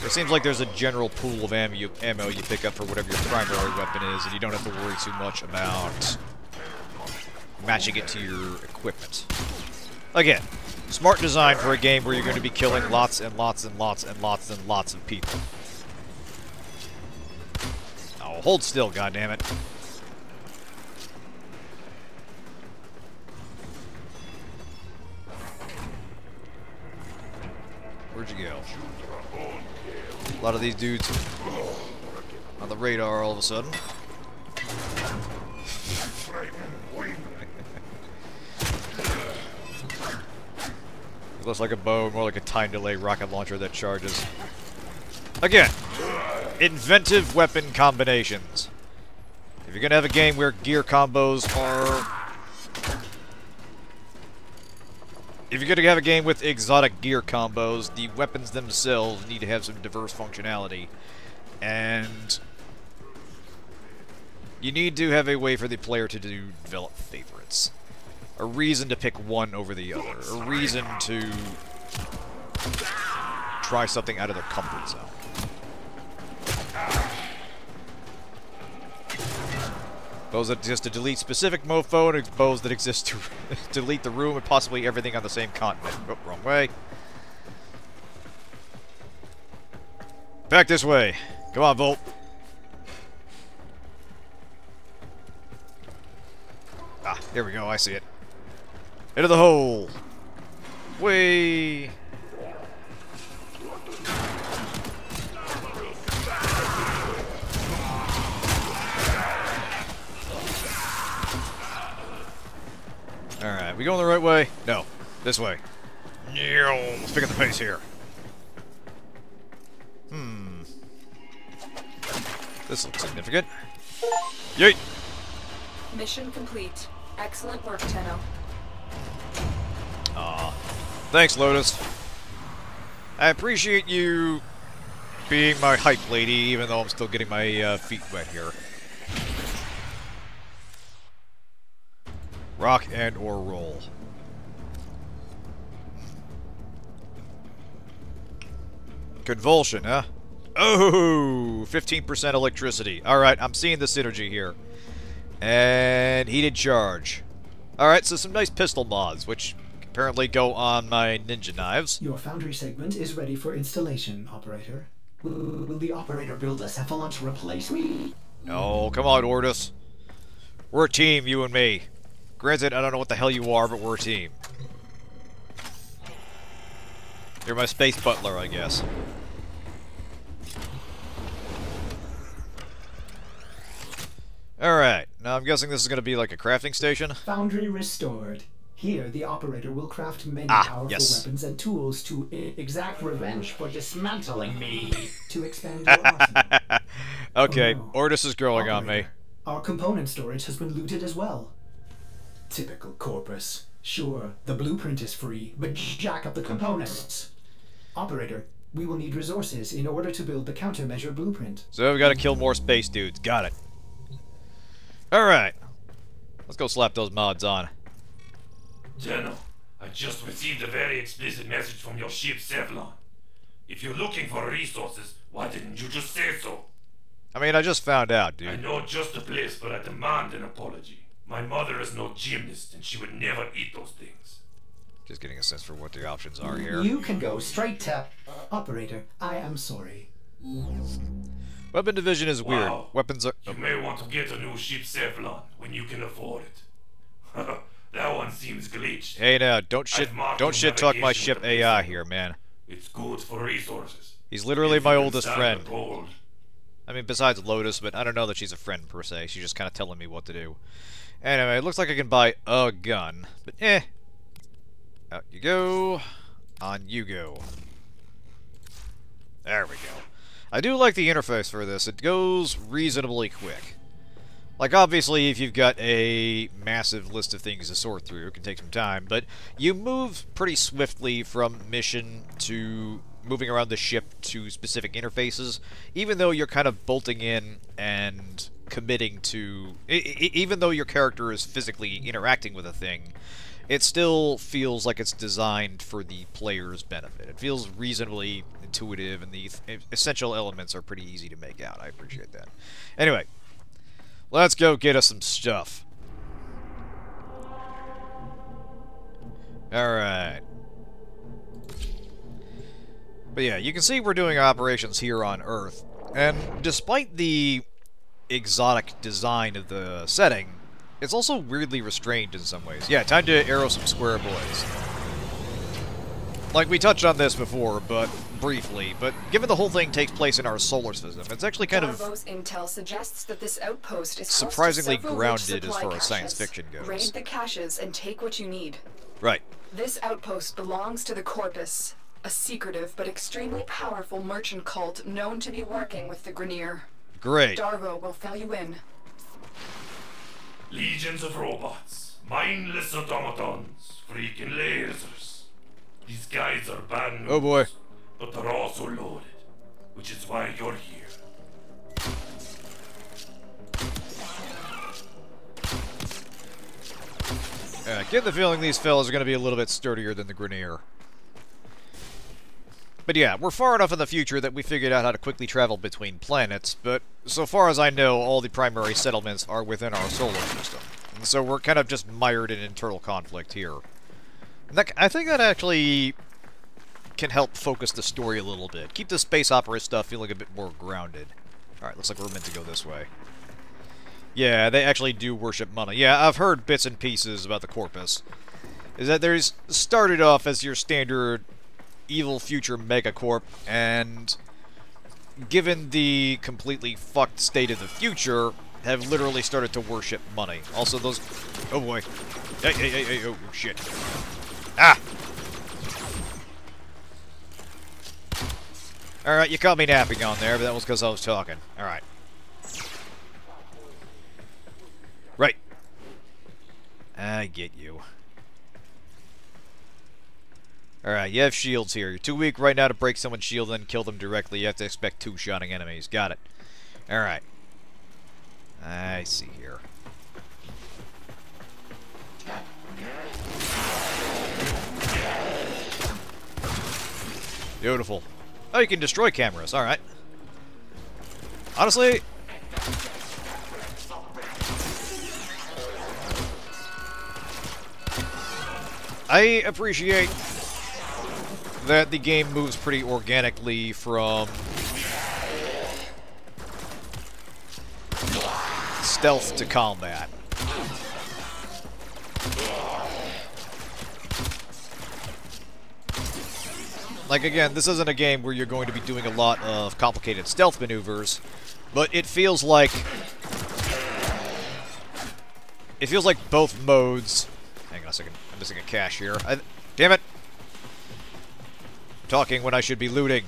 It seems like there's a general pool of ammo you pick up for whatever your primary weapon is, and you don't have to worry too much about matching it to your equipment. Again, smart design for a game where you're going to be killing lots and lots and lots and lots and lots of people. Oh, hold still, goddammit. Where'd you go? A lot of these dudes on the radar all of a sudden. It looks like a bow, more like a time delay rocket launcher that charges. Again, inventive weapon combinations. If you're gonna have a game where gear combos are... If you're gonna have a game with exotic gear combos, the weapons themselves need to have some diverse functionality. And you need to have a way for the player to develop favorites. A reason to pick one over the other. A reason to try something out of their comfort zone. Bows that exist to delete specific mofo, and bows that exist to delete the room and possibly everything on the same continent. Oh, wrong way. Back this way. Come on, Volt. Ah, here we go. I see it. Into the hole. Way. Alright, we going the right way? No. This way. Let's pick up the pace here. This looks significant. Yeet! Mission complete. Excellent work, Tenno. Aw. Thanks, Lotus. I appreciate you being my hype lady, even though I'm still getting my feet wet here. Rock and or roll. Convulsion, huh? Oh, 15% electricity. Alright, I'm seeing the synergy here. And heated charge. Alright, so some nice pistol mods, which apparently go on my ninja knives. Your foundry segment is ready for installation, Operator. Will the Operator build a cephalon to replace me? No, come on, Ordus. We're a team, you and me. Granted, I don't know what the hell you are, but we're a team. You're my space butler, I guess. Alright, now I'm guessing this is going to be like a crafting station? Foundry restored. Here, the Operator will craft many powerful weapons and tools to exact revenge for dismantling me. To expand your arsenal. Okay, oh, no. Ordus is growing on me. Our component storage has been looted as well. Typical Corpus. Sure, the blueprint is free, but jack up the components. Operator, we will need resources in order to build the countermeasure blueprint. So we've got to kill more space dudes. Got it. Alright. Let's go slap those mods on. General, I just received a very explicit message from your ship, Sevlon. If you're looking for resources, why didn't you just say so? I mean, I just found out, dude. I know just the place, but I demand an apology. My mother is no gymnast, and she would never eat those things. Just getting a sense for what the options are here. You can go straight to... Operator, I am sorry. Weapon division is weird. Wow. Weapons are... You may want to get a new ship, Sevlon, when you can afford it. That one seems glitched. Hey now, don't shit talk my ship AI here, man. It's good for resources. He's literally my oldest friend. Cold. I mean, besides Lotus, but I don't know that she's a friend per se. She's just kind of telling me what to do. Anyway, it looks like I can buy a gun, but out you go. On you go. There we go. I do like the interface for this. It goes reasonably quick. Like, obviously, if you've got a massive list of things to sort through, it can take some time, but you move pretty swiftly from mission to moving around the ship to specific interfaces, even though you're kind of bolting in and committing to... even though your character is physically interacting with a thing, it still feels like it's designed for the player's benefit. It feels reasonably intuitive, and the essential elements are pretty easy to make out. I appreciate that. Anyway, let's go get us some stuff. Alright. But yeah, you can see we're doing operations here on Earth, and despite the exotic design of the setting, it's also weirdly restrained in some ways. Yeah, time to arrow some square boys. Like, we touched on this before, but briefly, but given the whole thing takes place in our solar system, it's actually kind of intel suggests that this outpost is surprisingly grounded as far as science fiction goes. Raid the caches and take what you need. Right. This outpost belongs to the Corpus, a secretive but extremely powerful merchant cult known to be working with the Grenier. Great. Darvo will fill you in. Legions of robots, mindless automatons, freaking lasers. These guys are bad news. Oh boy. But they're also loaded, which is why you're here. Get the feeling these fellas are going to be a little bit sturdier than the Grenier. But yeah, we're far enough in the future that we figured out how to quickly travel between planets, but so far as I know, all the primary settlements are within our solar system. And so we're kind of just mired in internal conflict here. And that, I think that actually can help focus the story a little bit. Keep the space opera stuff feeling a bit more grounded. Alright, looks like we're meant to go this way. Yeah, they actually do worship money. Yeah, I've heard bits and pieces about the Corpus. Is that there's started off as your standard evil future megacorp, and given the completely fucked state of the future, have literally started to worship money. Also, those... Oh boy. Hey, oh shit. Ah! Alright, you caught me napping on there, but that was because I was talking. Alright. Right. I get you. Alright, you have shields here. You're too weak right now to break someone's shield and kill them directly. You have to expect two-shotting enemies. Got it. Alright. I see here. Beautiful. Oh, you can destroy cameras. Alright. Honestly... I appreciate that the game moves pretty organically from stealth to combat. Like, again, this isn't a game where you're going to be doing a lot of complicated stealth maneuvers, but it feels like both modes... Hang on a second, I'm missing a cache here. Damn it! I'm talking when I should be looting.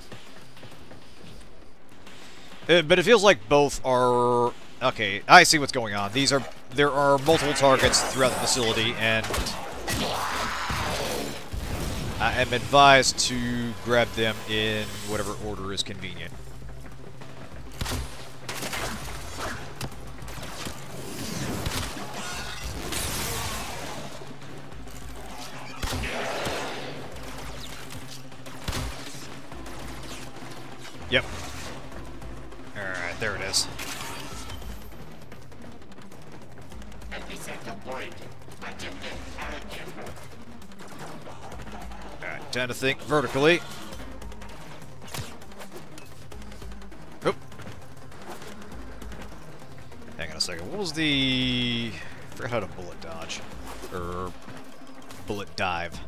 But it feels like both are... Okay, I see what's going on. There are multiple targets throughout the facility, and I am advised to grab them in whatever order is convenient. Yep. Alright, there it is. Alright, time to think vertically. Oop. Hang on a second. What was the... I forgot how to bullet dodge. Or... bullet dive.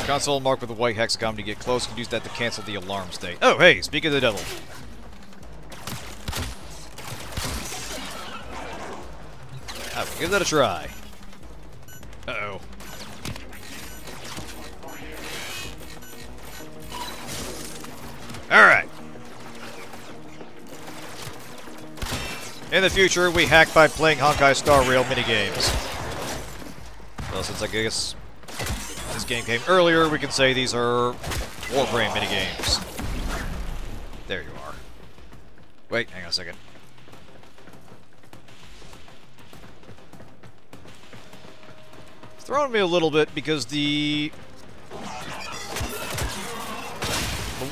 Console marked with a white hexagon. To get close, you can use that to cancel the alarm state. Oh, hey, speak of the devil. I will give that a try. Uh-oh. Alright. In the future, we hack by playing Honkai Star Rail minigames. Well, since I guess this game came earlier, we can say these are Warframe minigames. There you are. Wait, hang on a second. It's throwing me a little bit because the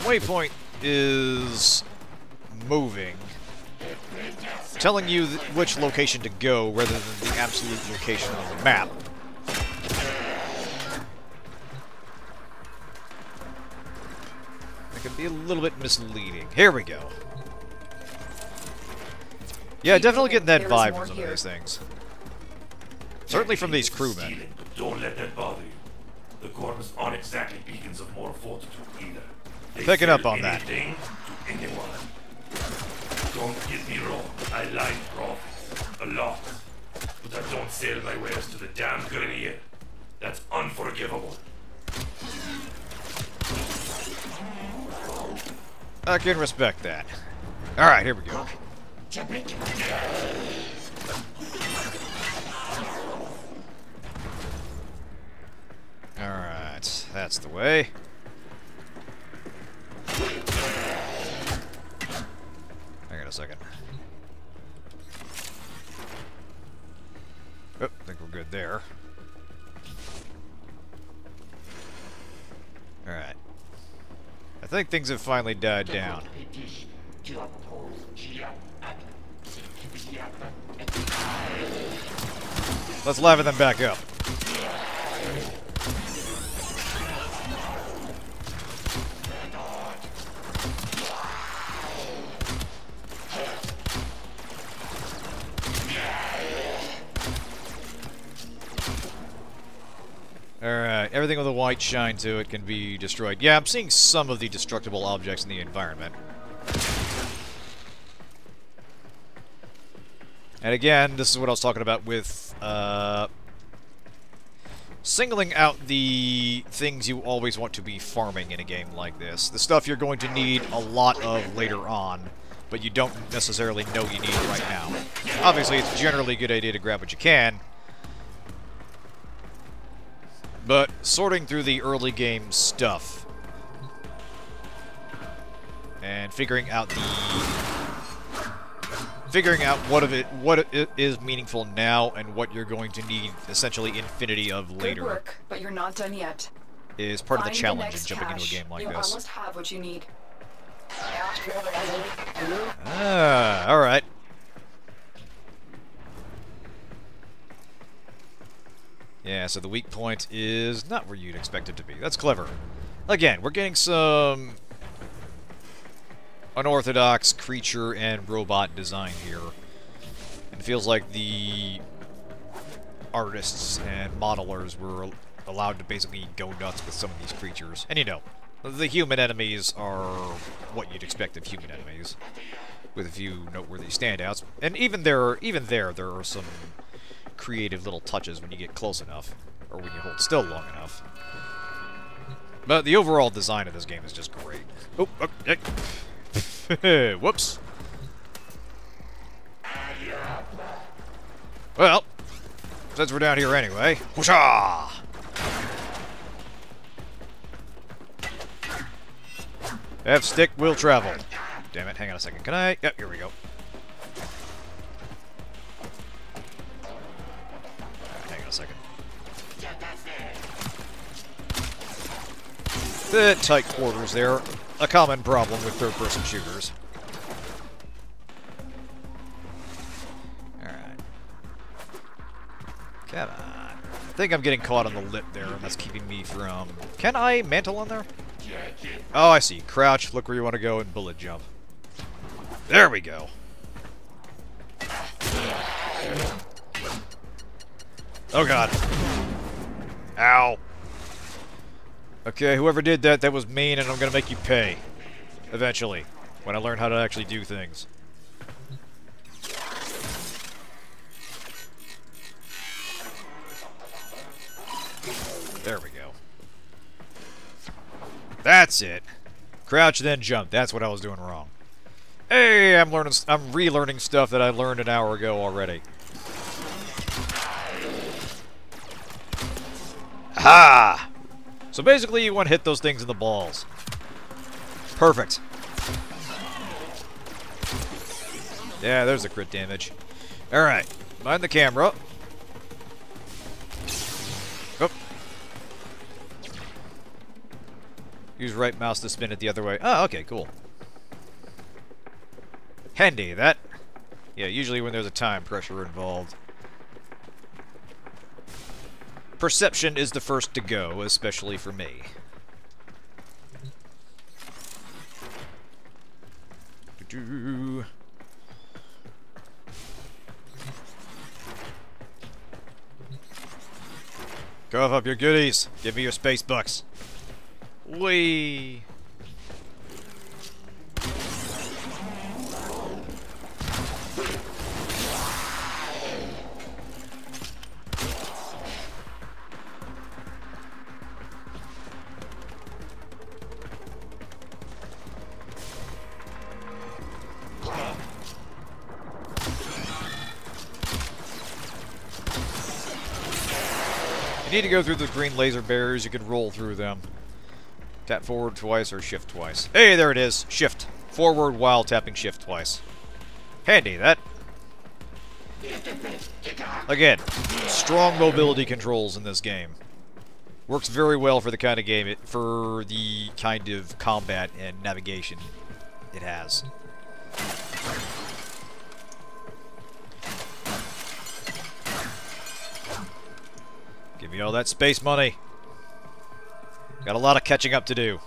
waypoint is moving, telling you which location to go rather than the absolute location on the map. It can be a little bit misleading. Here we go. Yeah, definitely getting that vibe from some of these things. Certainly from these crewmen. Don't let that bother you. The Corvus aren't exactly beacons of moral fortitude either. They Picking up sell on that. anything to anyone. Don't get me wrong, I like profits. A lot. But I don't sell my wares to the damn Grenier. That's unforgivable. I can respect that. Alright, here we go. Alright, that's the way. Hang on a second. Oh, I think we're good there. Alright. I think things have finally died down. Let's lever them back up. Alright, everything with a white shine to it can be destroyed. Yeah, I'm seeing some of the destructible objects in the environment. And again, this is what I was talking about with, singling out the things you always want to be farming in a game like this. The stuff you're going to need a lot of later on, but you don't necessarily know you need right now. Obviously, it's generally a good idea to grab what you can, but sorting through the early game stuff and figuring out what it is meaningful now and what you're going to need essentially infinity of later. Good work, but you're not done yet. Is part of the Find challenge in next jumping into a cache. game like You this. almost have what you need. Ah, alright. Yeah, so the weak point is not where you'd expect it to be. That's clever. Again, we're getting some unorthodox creature and robot design here. And it feels like the artists and modelers were allowed to basically go nuts with some of these creatures. And you know, the human enemies are what you'd expect of human enemies, with a few noteworthy standouts. And even there are some creative little touches when you get close enough, or when you hold still long enough. But the overall design of this game is just great. Oh, okay. Whoops. Well, since we're down here anyway, whoosha! F stick will travel. Damn it, hang on a second. Can I? Yep, here we go. Hang on a second. The tight quarters there. A common problem with third-person shooters. Alright. Come on. I think I'm getting caught on the lip there, and that's keeping me from... Can I mantle on there? Oh, I see. Crouch, look where you want to go, and bullet jump. There we go. Oh god. Ow. Okay, whoever did that, that was mean, and I'm gonna make you pay. Eventually. When I learn how to actually do things. There we go. That's it. Crouch, then jump. That's what I was doing wrong. Hey, I'm relearning stuff that I learned an hour ago already. Ha! So basically, you want to hit those things in the balls. Perfect. Yeah, there's the crit damage. Alright, mind the camera. Oh. Use right mouse to spin it the other way. Oh, okay, cool. Handy, that. Yeah, usually when there's a time pressure involved. Perception is the first to go, especially for me. Cough up your goodies. Give me your space bucks. Whee! You need to go through the green laser barriers. You can roll through them. Tap forward twice or shift twice. Hey, there it is. Shift. Forward while tapping shift twice. Handy, that. Again, strong mobility controls in this game. Works very well for the kind of game for the kind of combat and navigation it has. Give me all that space money. Got a lot of catching up to do.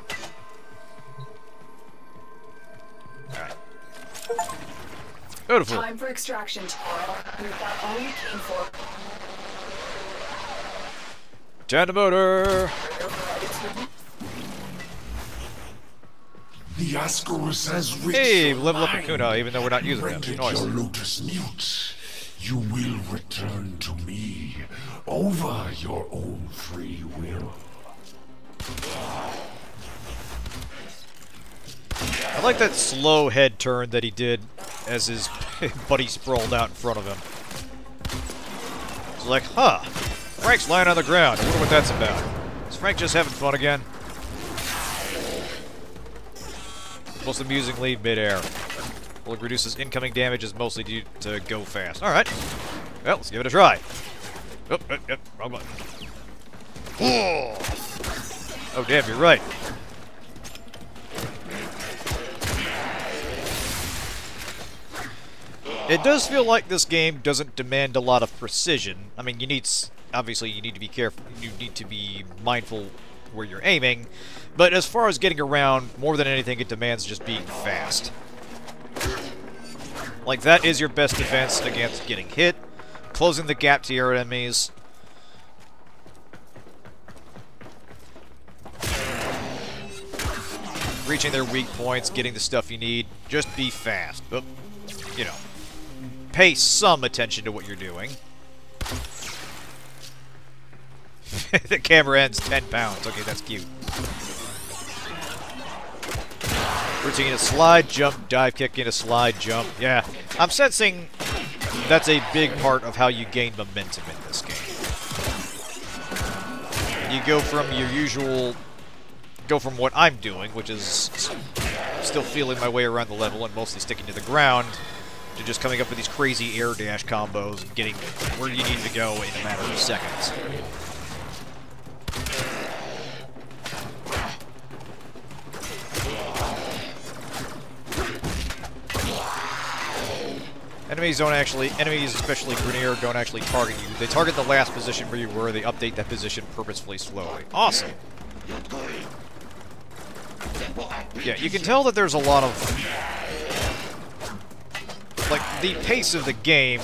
Alright. Beautiful. Time for extraction, Taro. We've got all you came for. Turn the motor. The Ascaris has reached Hey, your level up line. Akuna, even though we're not using them. Rendered Nice. your Lotus mute. You will return to me over your own free will. I like that slow head turn that he did as his buddy sprawled out in front of him. It's like, huh, Frank's lying on the ground. I wonder what that's about. Is Frank just having fun again? Most amusingly, mid-air. Well, it reduces incoming damage is mostly due to go fast. Alright. Well, let's give it a try. Oh, wrong button. Oh, damn, you're right. It does feel like this game doesn't demand a lot of precision. I mean, obviously you need to be careful, you need to be mindful where you're aiming, but as far as getting around, more than anything, it demands just being fast. Like, that is your best defense against getting hit, closing the gap to your enemies. Reaching their weak points, getting the stuff you need. Just be fast. But, you know, pay some attention to what you're doing. The camera ends 10 pounds. Okay, that's cute. Routine a slide, jump, dive kick in a slide, jump. Yeah, I'm sensing that's a big part of how you gain momentum in this game. You go from your usual... Go from what I'm doing, which is still feeling my way around the level and mostly sticking to the ground, to just coming up with these crazy air dash combos and getting where you need to go in a matter of seconds. Enemies, especially Grenier, don't actually target you. They target the last position where you were, they update that position purposefully slowly. Awesome! Yeah, you can tell that there's a lot of... Like, the pace of the game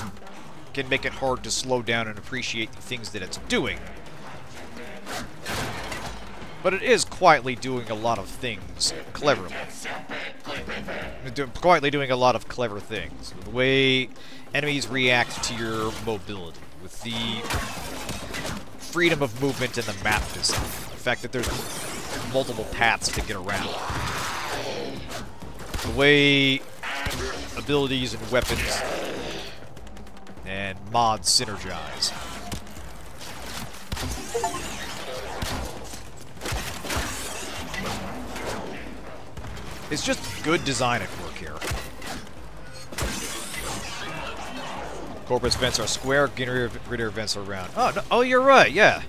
can make it hard to slow down and appreciate the things that it's doing. But it is quietly doing a lot of things cleverly. Quietly doing a lot of clever things. The way enemies react to your mobility, with the freedom of movement in the map design. The fact that there's multiple paths to get around. The way abilities and weapons and mods synergize. It's just good design at work here. Corpus vents are square, Grenier vents are round. Oh, no, oh, you're right, yeah.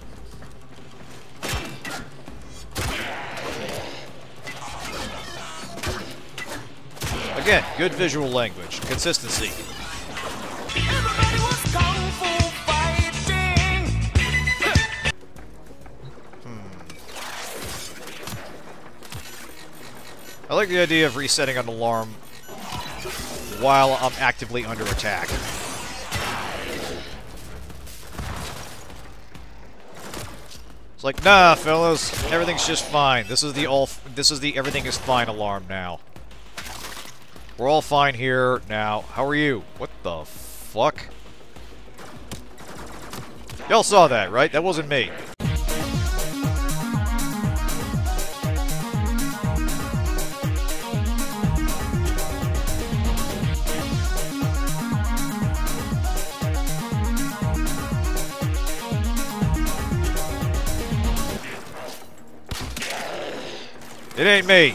Again, good visual language. Consistency. I like the idea of resetting an alarm while I'm actively under attack. It's like, nah, fellas, everything's just fine. This is the everything is fine alarm now. We're all fine here now. How are you? What the fuck? Y'all saw that, right? That wasn't me. It ain't me.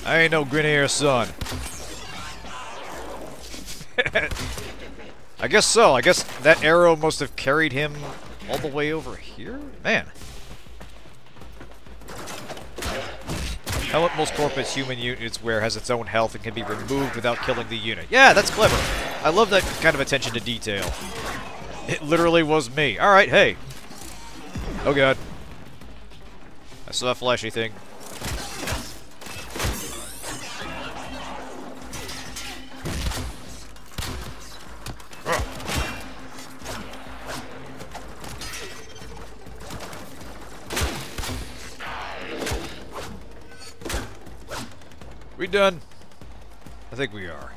I ain't no Grenier's son. I guess so. I guess that arrow must have carried him all the way over here? Man. Helmet most Corpus human units wear has its own health and can be removed without killing the unit. Yeah, that's clever. I love that kind of attention to detail. It literally was me. Alright, hey. Oh god. I saw a flashy thing. We done? I think we are.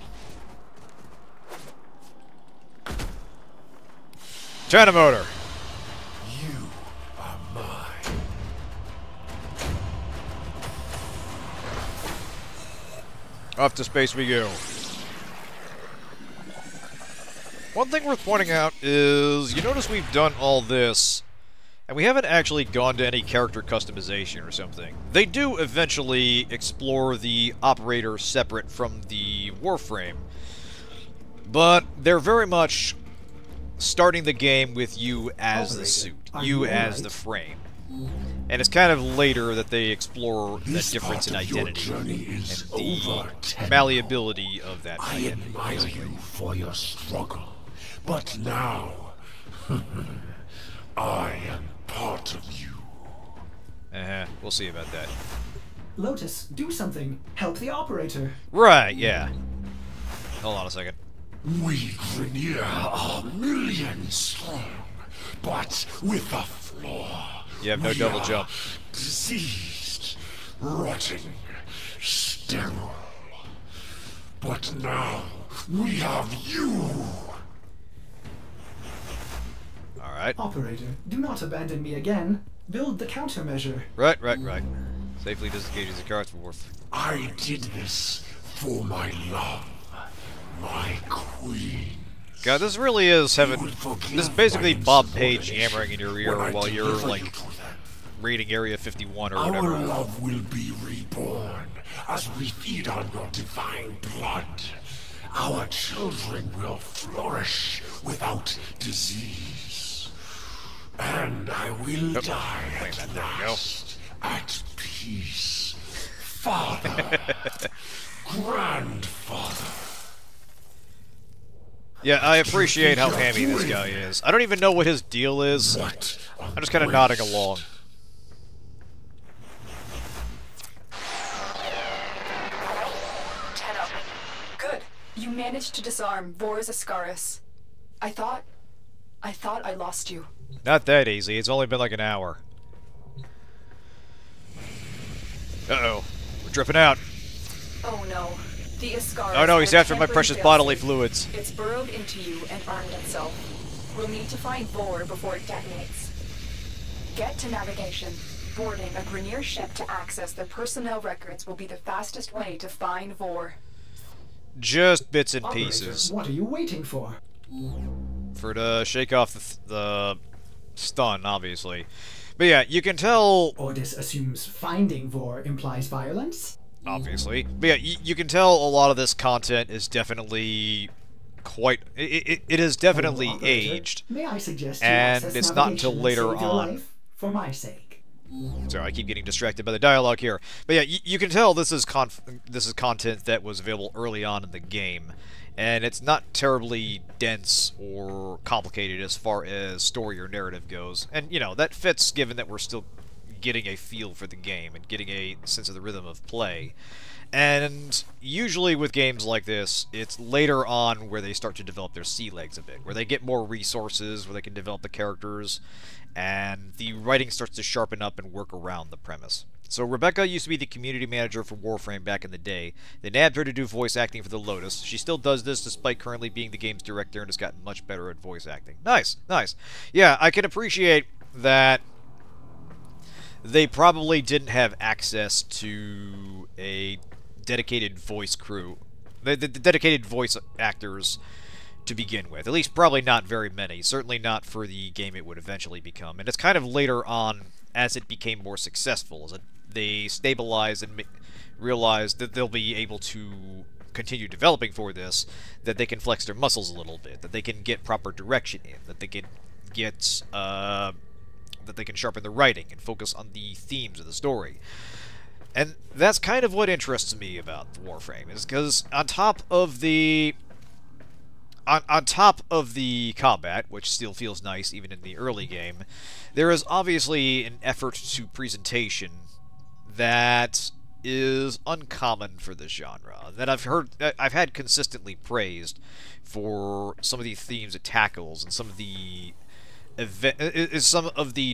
China motor. You are mine. Off to space we go. One thing worth pointing out is, you notice we've done all this, and we haven't actually gone to any character customization or something. They do eventually explore the operator separate from the Warframe, but they're very much starting the game with you as the suit, you as the frame. And it's kind of later that they explore that difference in identity and the malleability of that identity. I admire you for your struggle, but now I am part of you. We'll see about that. Lotus, do something. Help the operator. Right, yeah. Hold on a second. We Grineer are millions strong, but with a flaw. You have no double jump. Diseased, rotting, sterile. But now we have you. Alright. Operator, do not abandon me again. Build the countermeasure. Right. Safely disengages the cards for Warframe. I did this for my love, my queen. God, this really is heaven. This is basically Bob Page yammering in your ear while you're, like, raiding Area 51 or whatever. Our love will be reborn as we feed on your divine blood. Our children will flourish without disease. And I will die at last, at peace. Father, grandfather. Yeah, I appreciate how hammy this guy is. I don't even know what his deal is. I'm just kind of nodding along. Good. You managed to disarm Vor's Ascaris. I thought I lost you. Not that easy. It's only been like an hour. Uh-oh. We're dripping out. Oh no. The Ascaris. Oh no, he's has after my temporary precious failsafe. bodily fluids. It's burrowed into you and armed itself. We'll need to find Vor before it detonates. Get to navigation. Boarding a Grineer ship to access their personnel records will be the fastest way to find Vor. Just bits and Operator, pieces. what are you waiting for? For to shake off the stun, obviously. But yeah, you can tell... Ordis assumes finding Vor implies violence? Obviously. But yeah, you can tell a lot of this content is definitely quite... It is definitely Operator, aged. May I suggest you And access it's not until navigation and later save your on. life? For my sake. Sorry, I keep getting distracted by the dialogue here. But yeah, you can tell this is content that was available early on in the game. And it's not terribly dense or complicated as far as story or narrative goes. And, you know, that fits given that we're still getting a feel for the game and getting a sense of the rhythm of play. And usually with games like this, it's later on where they start to develop their sea legs a bit, where they get more resources, where they can develop the characters, and the writing starts to sharpen up and work around the premise. So Rebecca used to be the community manager for Warframe back in the day. They nabbed her to do voice acting for the Lotus. She still does this despite currently being the game's director and has gotten much better at voice acting. Nice, nice. Yeah, I can appreciate that they probably didn't have access to a dedicated voice crew, the dedicated voice actors to begin with. At least probably not very many. Certainly not for the game it would eventually become. And it's kind of later on, as it became more successful, as they stabilized and realized that they'll be able to continue developing for this, that they can flex their muscles a little bit, that they can get proper direction in, that they can get that they can sharpen the writing and focus on the themes of the story. And that's kind of what interests me about Warframe, is because on top of the combat, which still feels nice even in the early game, there is obviously an effort to presentation that is uncommon for this genre, that I've had consistently praised for some of the themes it tackles and some of the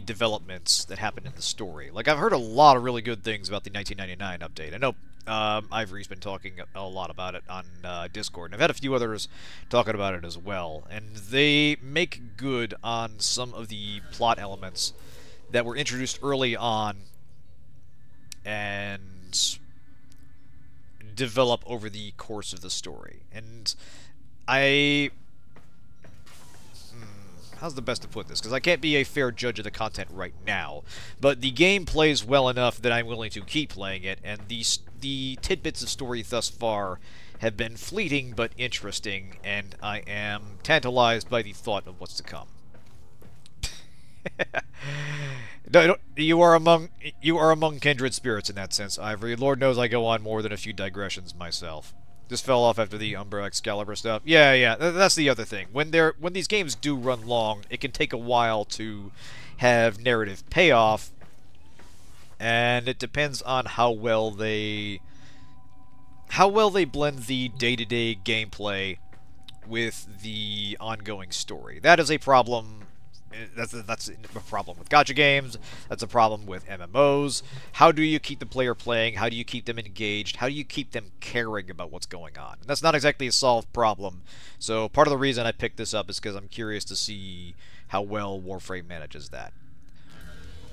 developments that happen in the story. Like, I've heard a lot of really good things about the 1999 update. I know Ivory's been talking a lot about it on Discord, and I've had a few others talking about it as well. And they make good on some of the plot elements that were introduced early on and develop over the course of the story. And how's the best to put this? Because I can't be a fair judge of the content right now, but the game plays well enough that I'm willing to keep playing it, and the tidbits of story thus far have been fleeting but interesting, and I am tantalized by the thought of what's to come. No, you are among kindred spirits in that sense, Ivory. Lord knows I go on more than a few digressions myself. This fell off after the Umbra Excalibur stuff. Yeah, that's the other thing. When these games do run long, it can take a while to have narrative payoff, and it depends on how well they blend the day-to-day gameplay with the ongoing story. That is a problem. That's a problem with gacha games. That's a problem with MMOs. How do you keep the player playing? How do you keep them engaged? How do you keep them caring about what's going on? And that's not exactly a solved problem. So part of the reason I picked this up is because I'm curious to see how well Warframe manages that.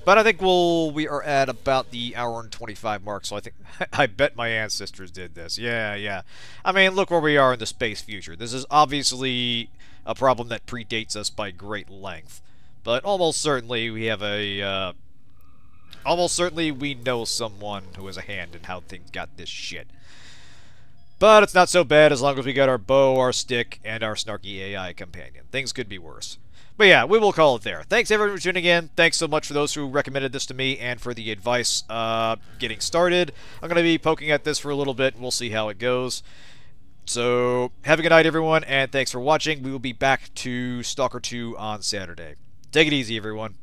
But I think we are at about the hour and 25 mark, so I think I bet my ancestors did this. Yeah. I mean, look where we are in the space future. This is obviously a problem that predates us by great length. But almost certainly we have almost certainly we know someone who has a hand in how things got this shit. But it's not so bad as long as we got our bow, our stick, and our snarky AI companion. Things could be worse. But yeah, we will call it there. Thanks everyone for tuning in. Thanks so much for those who recommended this to me and for the advice getting started. I'm going to be poking at this for a little bit, and we'll see how it goes. So, have a good night everyone, and thanks for watching. We will be back to Stalker 2 on Saturday. Take it easy, everyone.